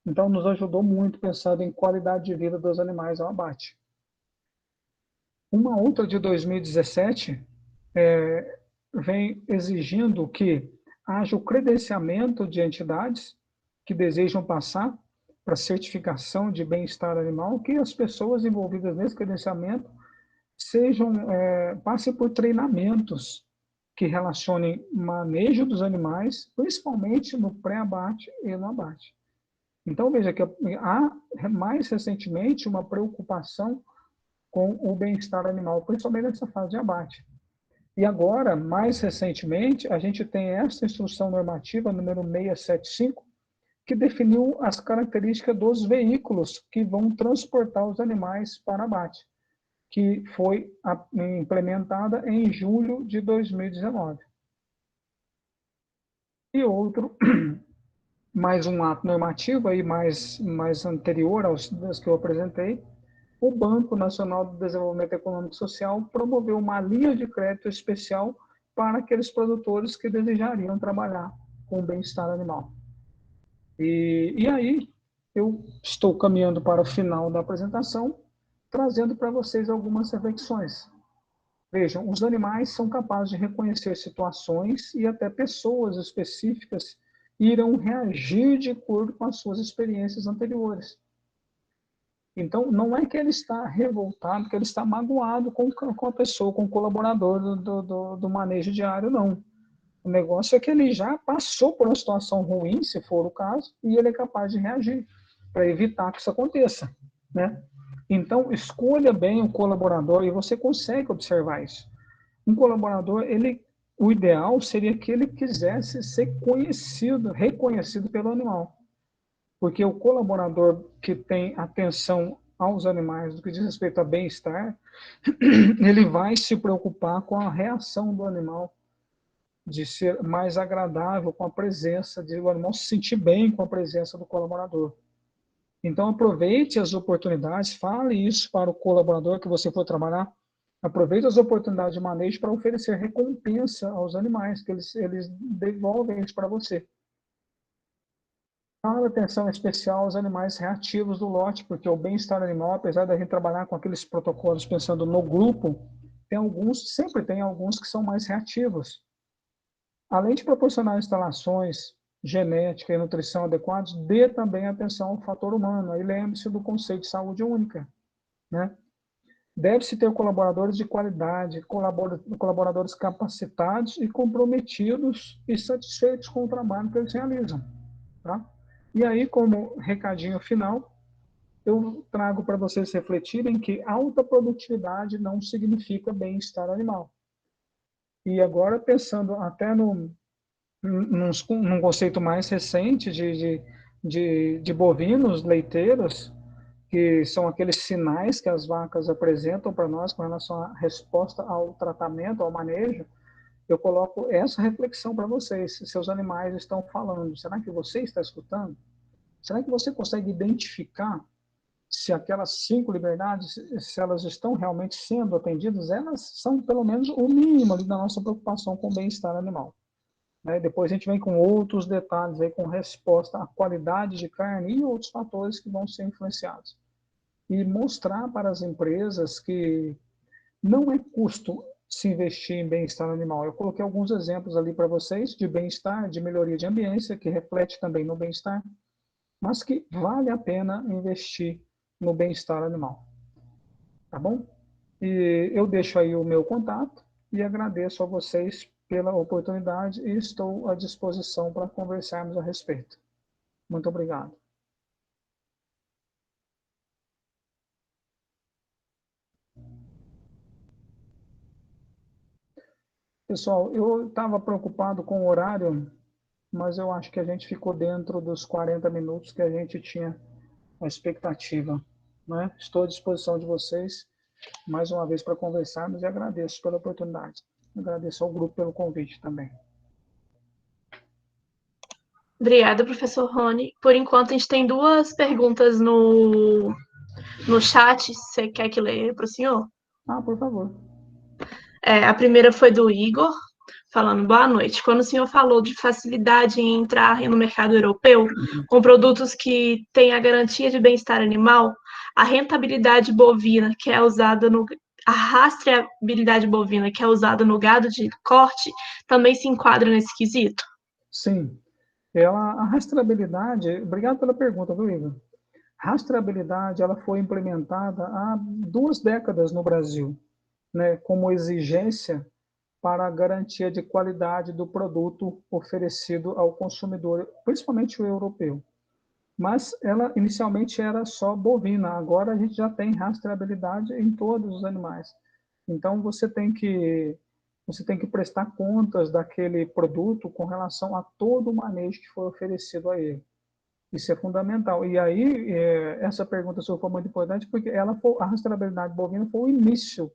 Então, nos ajudou muito pensando em qualidade de vida dos animais ao abate. Uma outra de 2017 vem exigindo que haja o credenciamento de entidades que desejam passar para certificação de bem-estar animal, que as pessoas envolvidas nesse credenciamento passem por treinamentos que relacionem manejo dos animais, principalmente no pré-abate e no abate. Então, veja que há, mais recentemente, uma preocupação com o bem-estar animal, principalmente nessa fase de abate. E agora, mais recentemente, a gente tem essa instrução normativa, número 675, que definiu as características dos veículos que vão transportar os animais para abate, que foi implementada em julho de 2019. E outro, mais um ato normativo, aí mais anterior aos que eu apresentei, o Banco Nacional de Desenvolvimento Econômico e Social promoveu uma linha de crédito especial para aqueles produtores que desejariam trabalhar com o bem-estar animal. E aí, eu estou caminhando para o final da apresentação, trazendo para vocês algumas reflexões. Vejam, os animais são capazes de reconhecer situações e até pessoas específicas irão reagir de acordo com as suas experiências anteriores. Então, não é que ele está revoltado, que ele está magoado com a pessoa, com o colaborador do manejo diário, não. O negócio é que ele já passou por uma situação ruim, se for o caso, e ele é capaz de reagir para evitar que isso aconteça, né? Então, escolha bem o colaborador e você consegue observar isso. Um colaborador, o ideal seria que ele quisesse ser reconhecido pelo animal. Porque o colaborador que tem atenção aos animais, do que diz respeito a bem-estar, ele vai se preocupar com a reação do animal, de ser mais agradável com a presença, de o animal se sentir bem com a presença do colaborador. Então, aproveite as oportunidades, fale isso para o colaborador que você for trabalhar, aproveite as oportunidades de manejo para oferecer recompensa aos animais, que eles devolvem isso para você. Dá atenção especial aos animais reativos do lote, porque o bem-estar animal, apesar da gente trabalhar com aqueles protocolos pensando no grupo, sempre tem alguns que são mais reativos. Além de proporcionar instalações, genética e nutrição adequados, dê também atenção ao fator humano. Aí lembre-se do conceito de saúde única, né? Deve-se ter colaboradores de qualidade, colaboradores capacitados e comprometidos e satisfeitos com o trabalho que eles realizam. Tá? E aí, como recadinho final, eu trago para vocês refletirem que alta produtividade não significa bem-estar animal. E agora, pensando até num conceito mais recente de bovinos leiteiros, que são aqueles sinais que as vacas apresentam para nós com relação à resposta ao tratamento, ao manejo, eu coloco essa reflexão para vocês. Seus animais estão falando. Será que você está escutando? Será que você consegue identificar se aquelas 5 liberdades, se elas estão realmente sendo atendidas? Elas são, pelo menos, o mínimo ali da nossa preocupação com o bem-estar animal. Depois a gente vem com outros detalhes, aí, com resposta à qualidade de carne e outros fatores que vão ser influenciados. E mostrar para as empresas que não é custo se investir em bem-estar animal. Eu coloquei alguns exemplos ali para vocês de bem-estar, de melhoria de ambiência, que reflete também no bem-estar, mas que vale a pena investir no bem-estar animal. Tá bom? E eu deixo aí o meu contato e agradeço a vocês pela oportunidade e estou à disposição para conversarmos a respeito. Muito obrigado. Pessoal, eu estava preocupado com o horário, mas eu acho que a gente ficou dentro dos 40 minutos que a gente tinha a expectativa. Né? Estou à disposição de vocês, mais uma vez, para conversarmos e agradeço pela oportunidade. Agradeço ao grupo pelo convite também. Obrigada, professor Rony. Por enquanto, a gente tem 2 perguntas no chat. Você quer que leia para o senhor? Por favor. A primeira foi do Igor, falando: boa noite. Quando o senhor falou de facilidade em entrar no mercado europeu com produtos que têm a garantia de bem-estar animal, a rentabilidade bovina que é usada a rastreabilidade bovina que é usada no gado de corte também se enquadra nesse quesito? Sim. A rastreabilidade, obrigado pela pergunta, viu, Igor? Rastreabilidade, ela foi implementada há 2 décadas no Brasil, né, como exigência para a garantia de qualidade do produto oferecido ao consumidor, principalmente o europeu. Mas ela inicialmente era só bovina, agora a gente já tem rastreabilidade em todos os animais. Então você tem que prestar contas daquele produto com relação a todo o manejo que foi oferecido a ele. Isso é fundamental. E aí, essa pergunta sua foi muito importante, porque a rastreabilidade bovina foi o início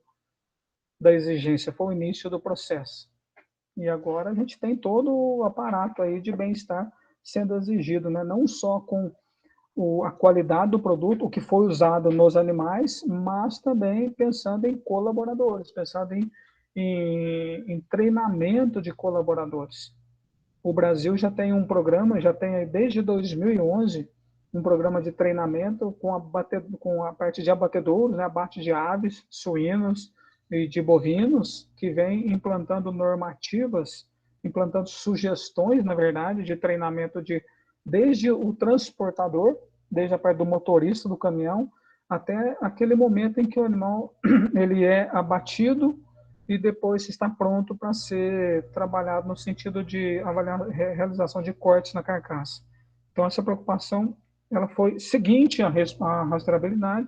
da exigência, foi o início do processo. E agora a gente tem todo o aparato aí de bem-estar sendo exigido, né? Não só com a qualidade do produto, o que foi usado nos animais, mas também pensando em colaboradores, pensando em treinamento de colaboradores. O Brasil já tem um programa, já tem desde 2011, um programa de treinamento com a parte de abatedouros, né, abate de aves, suínos e de bovinos, que vem implantando normativas, implantando sugestões, na verdade, de treinamento desde o transportador, desde a parte do motorista do caminhão, até aquele momento em que o animal ele é abatido e depois está pronto para ser trabalhado no sentido de avaliar a realização de cortes na carcaça. Então, essa preocupação ela foi seguinte à rastreabilidade,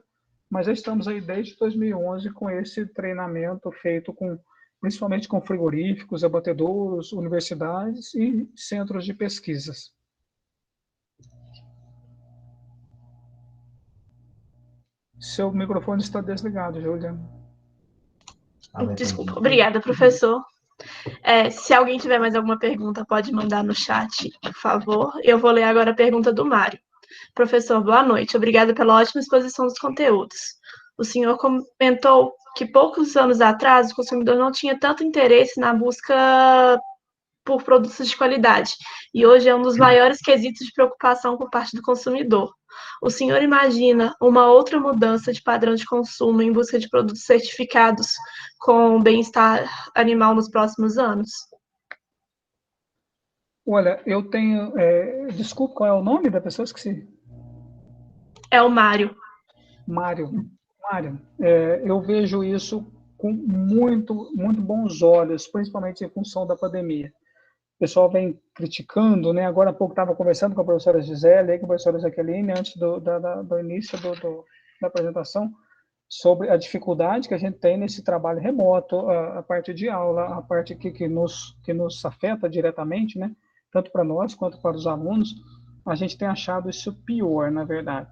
mas já estamos aí desde 2011 com esse treinamento feito principalmente com frigoríficos, abatedouros, universidades e centros de pesquisas. Seu microfone está desligado, Júlia. Desculpa. Obrigada, professor. Se alguém tiver mais alguma pergunta, pode mandar no chat, por favor. Eu vou ler agora a pergunta do Mário. Professor, boa noite. Obrigada pela ótima exposição dos conteúdos. O senhor comentou que poucos anos atrás o consumidor não tinha tanto interesse na busca por produtos de qualidade, e hoje é um dos maiores quesitos de preocupação por parte do consumidor. O senhor imagina uma outra mudança de padrão de consumo em busca de produtos certificados com bem-estar animal nos próximos anos? Olha, eu tenho... desculpa, qual é o nome da pessoa? Esqueci. É o Mário. Mário. Mário, eu vejo isso com muito bons olhos, principalmente em função da pandemia. O pessoal vem criticando, né? Agora há pouco estava conversando com a professora Gisele e com a professora Jaqueline, antes do início da apresentação, sobre a dificuldade que a gente tem nesse trabalho remoto, a parte de aula, a parte que nos afeta diretamente, né? Tanto para nós quanto para os alunos, a gente tem achado isso pior, na verdade.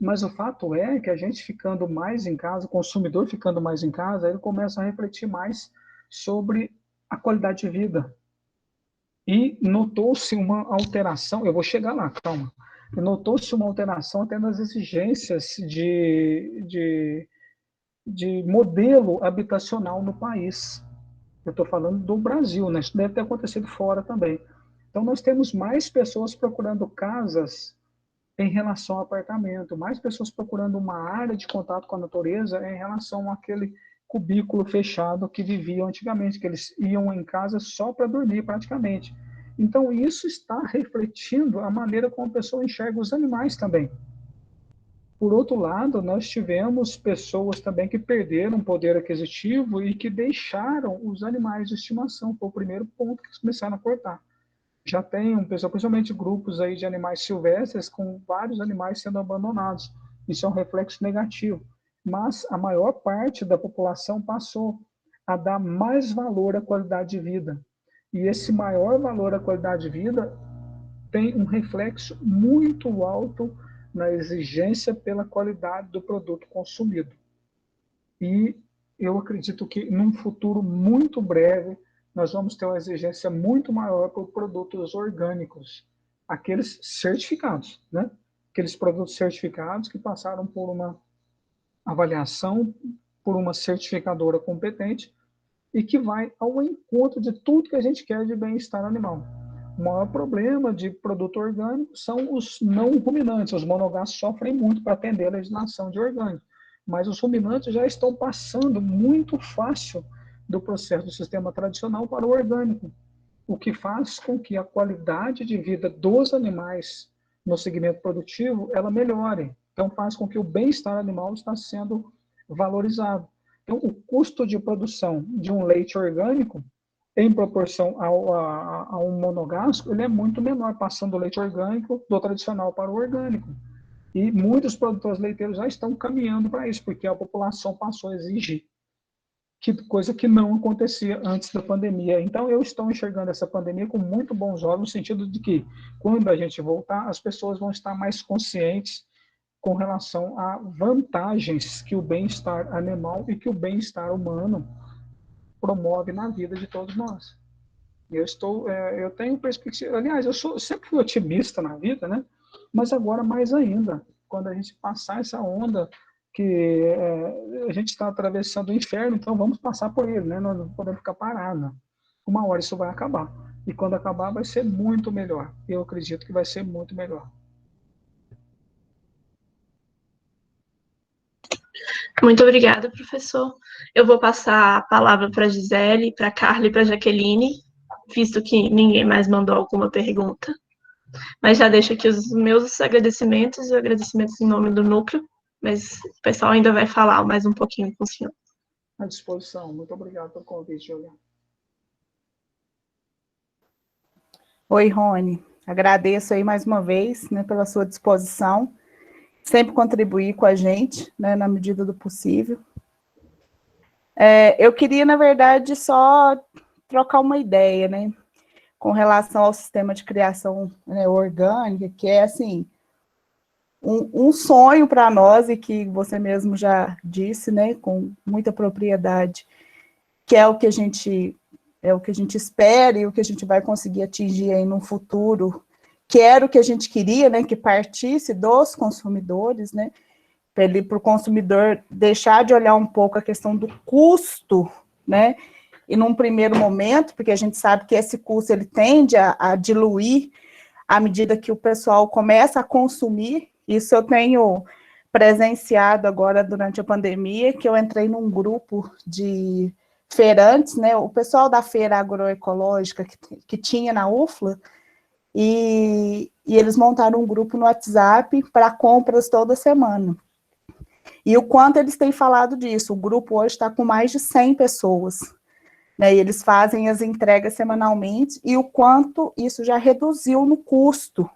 Mas o fato é que a gente ficando mais em casa, o consumidor ficando mais em casa, ele começa a refletir mais sobre a qualidade de vida. E notou-se uma alteração, eu vou chegar lá, calma. Notou-se uma alteração até nas exigências de modelo habitacional no país. Eu estou falando do Brasil, né? Isso deve ter acontecido fora também. Então, nós temos mais pessoas procurando casas em relação ao apartamento, mais pessoas procurando uma área de contato com a natureza em relação àquele cubículo fechado que viviam antigamente, que eles iam em casa só para dormir, praticamente. Então, isso está refletindo a maneira como a pessoa enxerga os animais também. Por outro lado, nós tivemos pessoas também que perderam poder aquisitivo e que deixaram os animais de estimação. Foi o primeiro ponto que eles começaram a cortar. Já tem principalmente grupos aí de animais silvestres com vários animais sendo abandonados. Isso é um reflexo negativo. Mas a maior parte da população passou a dar mais valor à qualidade de vida. E esse maior valor à qualidade de vida tem um reflexo muito alto na exigência pela qualidade do produto consumido. E eu acredito que num futuro muito breve nós vamos ter uma exigência muito maior por produtos orgânicos, aqueles certificados, né? Aqueles produtos certificados que passaram por uma avaliação por uma certificadora competente e que vai ao encontro de tudo que a gente quer de bem-estar animal. O maior problema de produto orgânico são os não ruminantes. Os monogastos sofrem muito para atender a legislação de orgânico, mas os ruminantes já estão passando muito fácil do processo do sistema tradicional para o orgânico, o que faz com que a qualidade de vida dos animais no segmento produtivo ela melhore. Então faz com que o bem-estar animal está sendo valorizado. Então o custo de produção de um leite orgânico em proporção a um monogástrico, ele é muito menor, passando do leite orgânico do tradicional para o orgânico. E muitos produtores leiteiros já estão caminhando para isso, porque a população passou a exigir, coisa que não acontecia antes da pandemia. Então, eu estou enxergando essa pandemia com muito bons olhos, no sentido de que, quando a gente voltar, as pessoas vão estar mais conscientes com relação a vantagens que o bem-estar animal e que o bem-estar humano promove na vida de todos nós. Eu tenho perspectiva, aliás, sempre fui otimista na vida, né? Mas agora mais ainda, quando a gente passar essa onda que a gente está atravessando o inferno, então vamos passar por ele, né? Nós não podemos ficar parados. Uma hora isso vai acabar. E quando acabar vai ser muito melhor. Eu acredito que vai ser muito melhor. Muito obrigada, professor. Eu vou passar a palavra para a Gisele, para a Carla e para a Jaqueline, visto que ninguém mais mandou alguma pergunta. Mas já deixo aqui os meus agradecimentos e agradecimentos em nome do núcleo, mas o pessoal ainda vai falar mais um pouquinho com o senhor. À disposição. Muito obrigado pelo convite, Juliana. Oi, Rony. Agradeço aí mais uma vez, né, pela sua disposição. Sempre contribuir com a gente, né, na medida do possível. Eu queria, na verdade, só trocar uma ideia, né, com relação ao sistema de criação, né, orgânica, que é, assim, um sonho para nós, e que você mesmo já disse, né, com muita propriedade, que é o que a gente espera e o que a gente vai conseguir atingir aí no futuro, que era o que a gente queria, né, que partisse dos consumidores, né, para o consumidor deixar de olhar um pouco a questão do custo, né, e num primeiro momento, porque a gente sabe que esse custo ele tende a diluir à medida que o pessoal começa a consumir. Isso eu tenho presenciado agora durante a pandemia, que eu entrei num grupo de feirantes, né, o pessoal da feira agroecológica que tinha na UFLA, e eles montaram um grupo no WhatsApp para compras toda semana. E o quanto eles têm falado disso. O grupo hoje está com mais de 100 pessoas, né? E eles fazem as entregas semanalmente, e o quanto isso já reduziu no custo,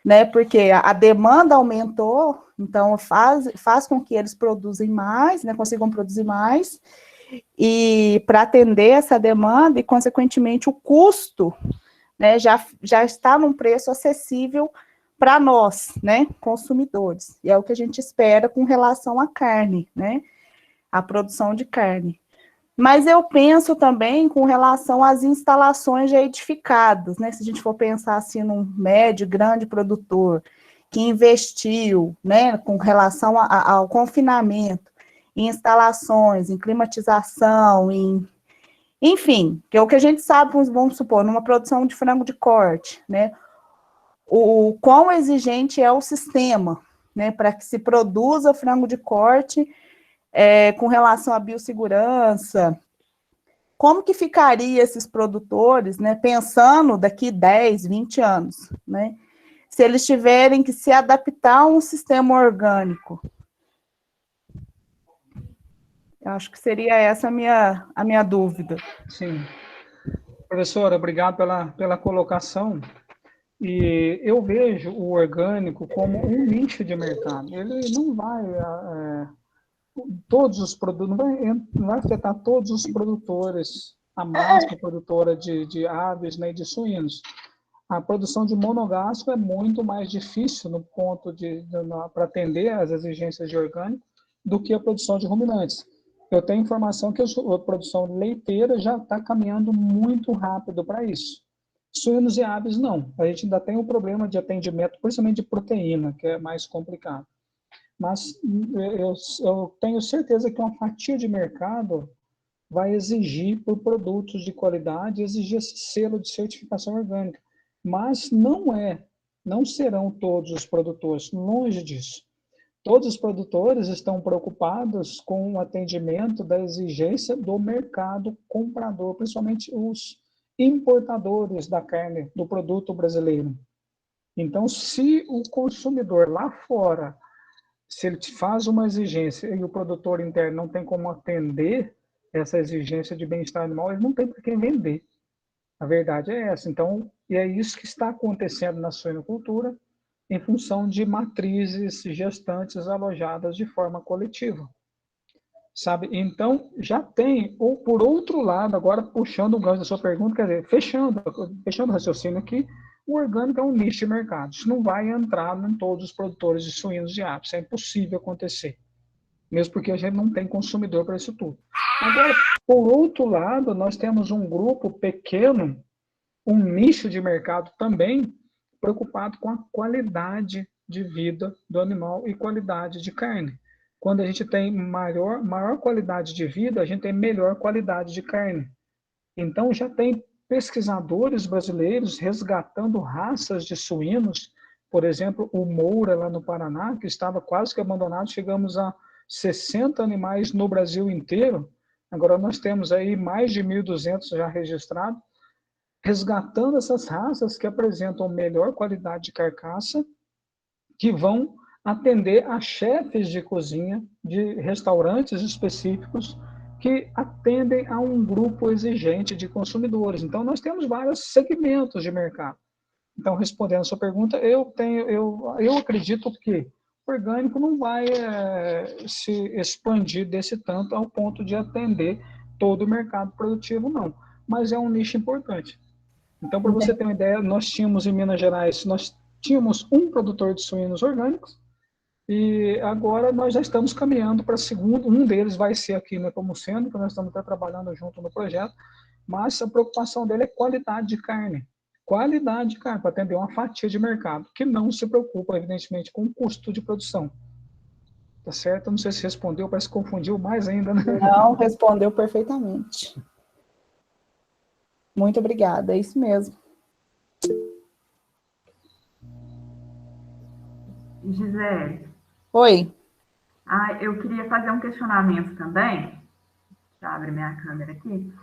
né? Porque a demanda aumentou, então faz com que eles produzem mais, né? Consigam produzir mais, e para atender essa demanda, e consequentemente o custo, né, já está num preço acessível para nós, né, consumidores. E é o que a gente espera com relação à carne, né, a produção de carne. Mas eu penso também com relação às instalações já edificadas, né, se a gente for pensar assim num médio, grande produtor que investiu, né, com relação ao confinamento, em instalações, em climatização, enfim, que é o que a gente sabe, vamos supor, numa produção de frango de corte, né, o quão exigente é o sistema, né, para que se produza frango de corte com relação à biossegurança. Como que ficaria esses produtores, né, pensando daqui 10, 20 anos, né, se eles tiverem que se adaptar a um sistema orgânico? Eu acho que seria essa a minha dúvida. Sim. Professora, obrigado pela colocação. E eu vejo o orgânico como um nicho de mercado. Ele não vai todos os produtos, não vai afetar todos os produtores, a massa produtora de aves, né, de suínos. A produção de monogástrico é muito mais difícil no ponto para atender às exigências de orgânico do que a produção de ruminantes. Eu tenho informação que a produção leiteira já está caminhando muito rápido para isso. Suínos e aves, não. A gente ainda tem um problema de atendimento, principalmente de proteína, que é mais complicado. Mas eu tenho certeza que uma fatia de mercado vai exigir por produtos de qualidade, exigir esse selo de certificação orgânica. Mas não serão todos os produtores, longe disso. Todos os produtores estão preocupados com o atendimento da exigência do mercado comprador, principalmente os importadores da carne, do produto brasileiro. Então, se o consumidor lá fora, se ele faz uma exigência e o produtor interno não tem como atender essa exigência de bem-estar animal, ele não tem para quem vender. A verdade é essa. Então, e é isso que está acontecendo na suinocultura, em função de matrizes gestantes alojadas de forma coletiva. Sabe? Então, já tem, ou por outro lado, agora puxando o gancho da sua pergunta, quer dizer, fechando o raciocínio aqui, o orgânico é um nicho de mercado. Isso não vai entrar em todos os produtores de suínos e aves. É impossível acontecer. Mesmo porque a gente não tem consumidor para isso tudo. Agora, por outro lado, nós temos um grupo pequeno, um nicho de mercado também, preocupado com a qualidade de vida do animal e qualidade de carne. Quando a gente tem maior qualidade de vida, a gente tem melhor qualidade de carne. Então, já tem pesquisadores brasileiros resgatando raças de suínos, por exemplo, o Moura, lá no Paraná, que estava quase que abandonado, chegamos a 60 animais no Brasil inteiro, agora nós temos aí mais de 1.200 já registrados, resgatando essas raças que apresentam melhor qualidade de carcaça, que vão atender a chefes de cozinha de restaurantes específicos que atendem a um grupo exigente de consumidores. Então, nós temos vários segmentos de mercado. Então, respondendo a sua pergunta, eu acredito que o orgânico não vai se expandir desse tanto ao ponto de atender todo o mercado produtivo, não. Mas é um nicho importante. Então, para você ter uma ideia, nós tínhamos em Minas Gerais, nós tínhamos um produtor de suínos orgânicos, e agora nós já estamos caminhando para segundo, um deles vai ser aqui no Nepomuceno, que nós estamos até trabalhando junto no projeto, mas a preocupação dele é qualidade de carne. Qualidade de carne, para atender uma fatia de mercado, que não se preocupa, evidentemente, com o custo de produção. Tá certo? Não sei se respondeu, parece que confundiu mais ainda, né? Não, respondeu perfeitamente. Muito obrigada, é isso mesmo. Gisele. Oi. Eu queria fazer um questionamento também. Deixa eu abrir minha câmera aqui.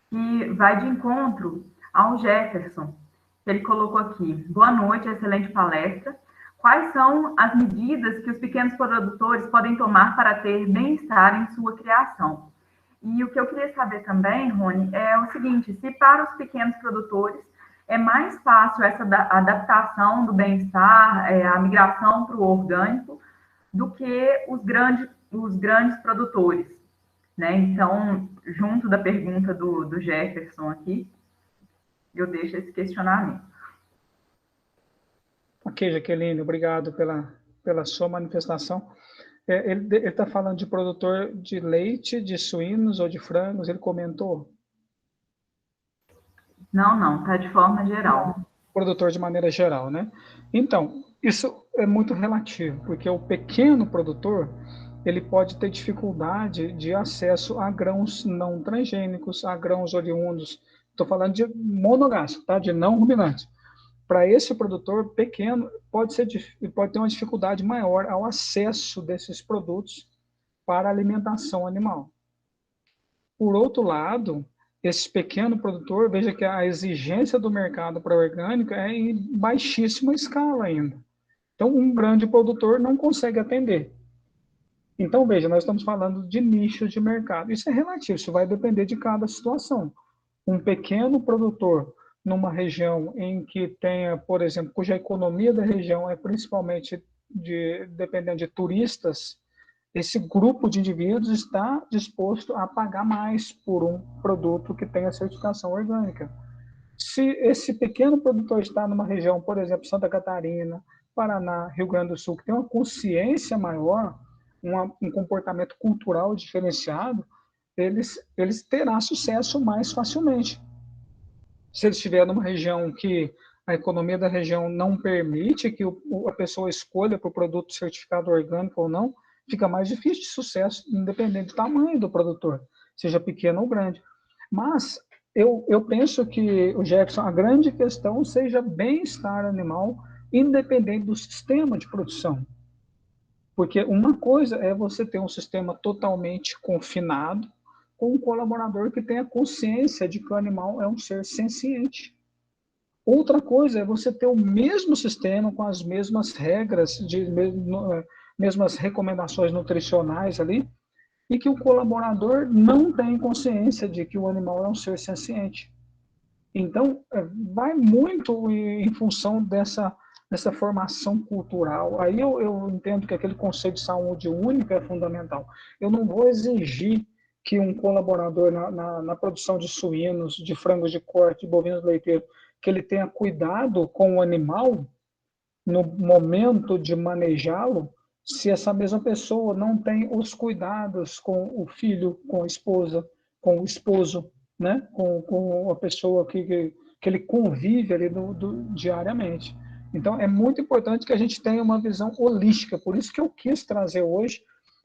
Que vai de encontro ao Jefferson. Ele colocou aqui: boa noite, excelente palestra. quais são as medidas que os pequenos produtores podem tomar para ter bem-estar em sua criação. E o que eu queria saber também, Rony, é o seguinte, se para os pequenos produtores é mais fácil essa adaptação do bem-estar, a migração para o orgânico, do que os grandes produtores, né? Então, junto da pergunta do Jefferson aqui, eu deixo esse questionamento. Ok, Jaqueline, obrigado pela sua manifestação. Ele está falando de produtor de leite, de suínos ou de frangos, ele comentou? Não, está de forma geral. Produtor de maneira geral, né? Então, isso é muito relativo, porque o pequeno produtor, ele pode ter dificuldade de acesso a grãos não transgênicos, a grãos oriundos, estou falando de monogástrico, tá? De não ruminante. Para esse produtor pequeno, pode ter uma dificuldade maior ao acesso desses produtos para alimentação animal. Por outro lado, esse pequeno produtor, veja que a exigência do mercado para orgânico é em baixíssima escala ainda. Então, um grande produtor não consegue atender. Então, veja, nós estamos falando de nichos de mercado. Isso é relativo, isso vai depender de cada situação. Um pequeno produtor numa região em que tenha, por exemplo, cuja economia da região é principalmente dependendo de turistas, esse grupo de indivíduos está disposto a pagar mais por um produto que tenha certificação orgânica. Se esse pequeno produtor está numa região, por exemplo, Santa Catarina, Paraná, Rio Grande do Sul, que tem uma consciência maior, um comportamento cultural diferenciado, eles terão sucesso mais facilmente. Se ele estiver numa região que a economia da região não permite que a pessoa escolha por produto certificado orgânico ou não, fica mais difícil de sucesso, independente do tamanho do produtor, seja pequeno ou grande. Mas eu penso que, o Jefferson, a grande questão seja bem-estar animal, independente do sistema de produção. Porque uma coisa é você ter um sistema totalmente confinado, com um colaborador que tenha consciência de que o animal é um ser senciente. Outra coisa é você ter o mesmo sistema, com as mesmas regras, mesmas recomendações nutricionais ali, e que o colaborador não tem consciência de que o animal é um ser senciente. Então, vai muito em função dessa formação cultural. Aí eu entendo que aquele conceito de saúde única é fundamental. Eu não vou exigir que um colaborador na produção de suínos, de frangos de corte, de bovinos leiteiros, que ele tenha cuidado com o animal no momento de manejá-lo, se essa mesma pessoa não tem os cuidados com o filho, com a esposa, com o esposo, né? com a pessoa que ele convive ali diariamente. Então, é muito importante que a gente tenha uma visão holística. Por isso que eu quis trazer hoje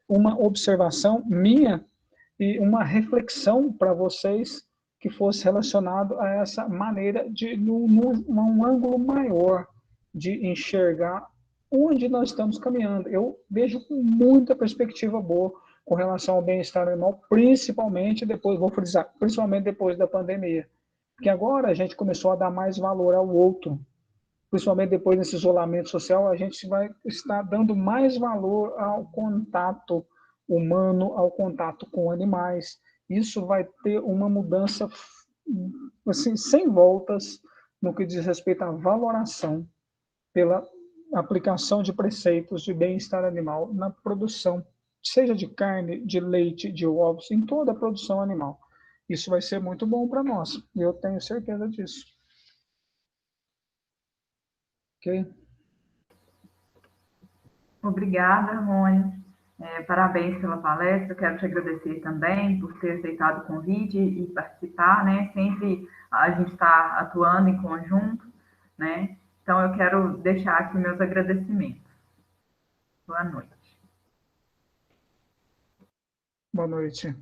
uma observação minha e uma reflexão para vocês que fosse relacionado a essa maneira de, num ângulo maior, de enxergar onde nós estamos caminhando. Eu vejo com muita perspectiva boa com relação ao bem-estar animal, principalmente depois, vou frisar, principalmente depois da pandemia. Porque agora a gente começou a dar mais valor ao outro, principalmente depois desse isolamento social, a gente vai estar dando mais valor ao contato humano, ao contato com animais. Isso vai ter uma mudança assim, sem voltas no que diz respeito à valoração pela aplicação de preceitos de bem-estar animal na produção, seja de carne, de leite, de ovos, em toda a produção animal. Isso vai ser muito bom para nós, eu tenho certeza disso. Ok? Obrigada, Rony. Parabéns pela palestra. Quero te agradecer também por ter aceitado o convite e participar, né? Sempre a gente está atuando em conjunto, né? Então, eu quero deixar aqui meus agradecimentos. Boa noite. Boa noite.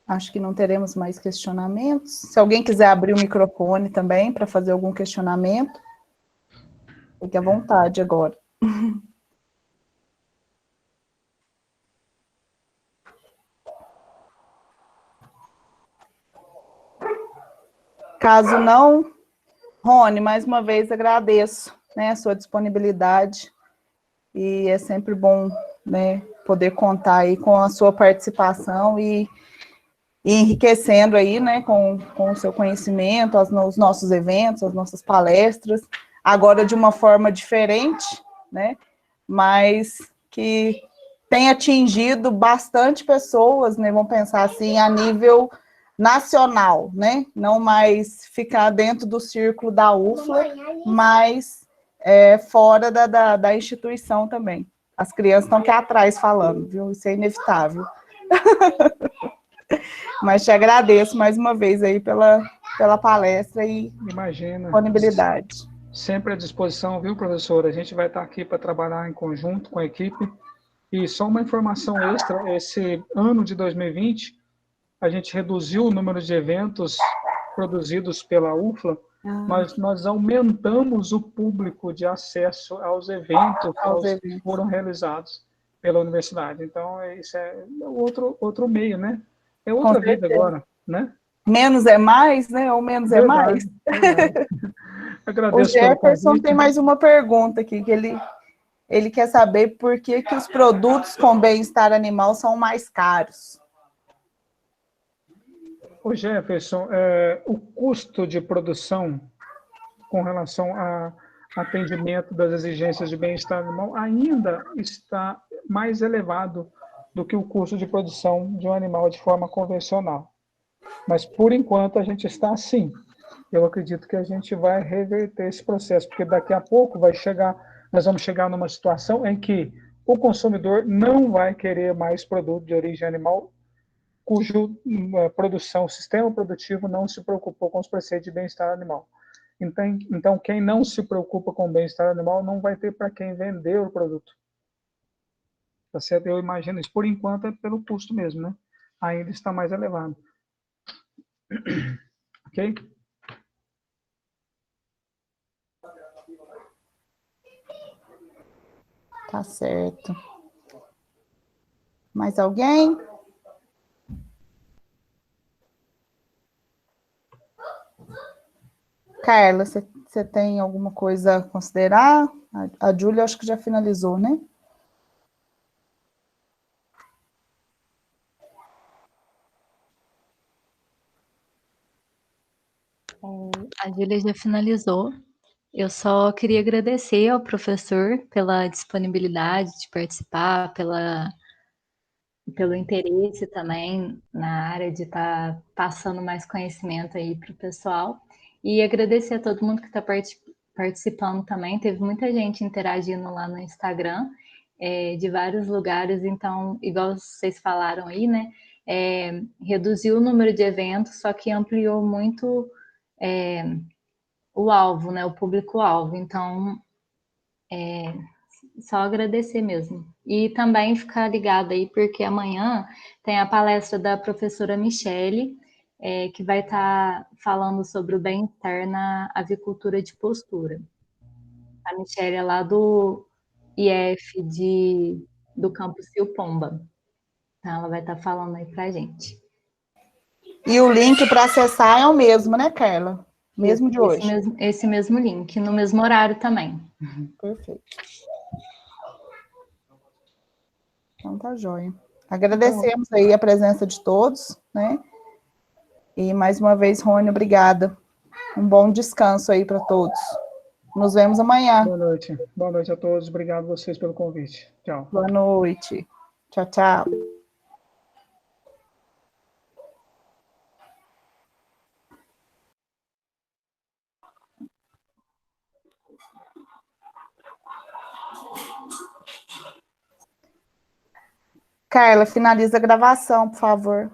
Acho que não teremos mais questionamentos. Se alguém quiser abrir o microfone também para fazer algum questionamento, fique à vontade agora. Caso não, Rony, mais uma vez agradeço, né, a sua disponibilidade, e é sempre bom, né, poder contar aí com a sua participação e enriquecendo aí, né, com o seu conhecimento, os nossos eventos, as nossas palestras, agora de uma forma diferente, né, mas que tem atingido bastante pessoas, né, vamos pensar assim, a nível nacional, né, não mais ficar dentro do círculo da UFLA, mas fora da instituição também. As crianças estão aqui atrás falando, viu, isso é inevitável. Mas te agradeço mais uma vez aí pela palestra e disponibilidade. Sempre à disposição, viu, professora? A gente vai estar aqui para trabalhar em conjunto com a equipe. E só uma informação extra, esse ano de 2020, a gente reduziu o número de eventos produzidos pela UFLA, mas nós aumentamos o público de acesso aos eventos que foram realizados pela universidade. Então, isso é outro meio, né? É outra vida agora, né? Menos é mais, né? Ou menos é mais. Verdade. Agradeço. O Jefferson tem mais uma pergunta aqui, que ele quer saber por que os produtos com bem-estar animal são mais caros. O Jefferson, o custo de produção com relação a atendimento das exigências de bem-estar animal ainda está mais elevado do que o custo de produção de um animal de forma convencional. Mas, por enquanto, a gente está assim. Eu acredito que a gente vai reverter esse processo, porque daqui a pouco nós vamos chegar numa situação em que o consumidor não vai querer mais produto de origem animal, cujo sistema produtivo não se preocupou com os preceitos de bem-estar animal. Então, quem não se preocupa com o bem-estar animal não vai ter para quem vender o produto. Tá certo? Eu imagino isso. Por enquanto, é pelo custo mesmo, né? Ainda está mais elevado. Ok? Tá certo. Mais alguém? Carla, você tem alguma coisa a considerar? A Júlia, acho que já finalizou, né? A Júlia já finalizou. Eu só queria agradecer ao professor pela disponibilidade de participar, pelo interesse também na área de estar passando mais conhecimento aí para o pessoal. E agradecer a todo mundo que está participando também. Teve muita gente interagindo lá no Instagram, de vários lugares. Então, igual vocês falaram aí, né? Reduziu o número de eventos, só que ampliou muito o alvo, né? O público-alvo. Então, só agradecer mesmo. E também ficar ligado aí, porque amanhã tem a palestra da professora Michele, que vai estar falando sobre o bem-estar na avicultura de postura. A Michele é lá do IF do campus Rio Pomba. Então, ela vai estar falando aí pra gente. E o link para acessar é o mesmo, né, Carla? Mesmo de hoje. Esse mesmo link, no mesmo horário também. Perfeito. Então tá joia. Agradecemos aí a presença de todos, né? E mais uma vez, Rony, obrigada. Um bom descanso aí para todos. Nos vemos amanhã. Boa noite. Boa noite a todos. Obrigado a vocês pelo convite. Tchau. Boa noite. Tchau, tchau. Carla, finaliza a gravação, por favor.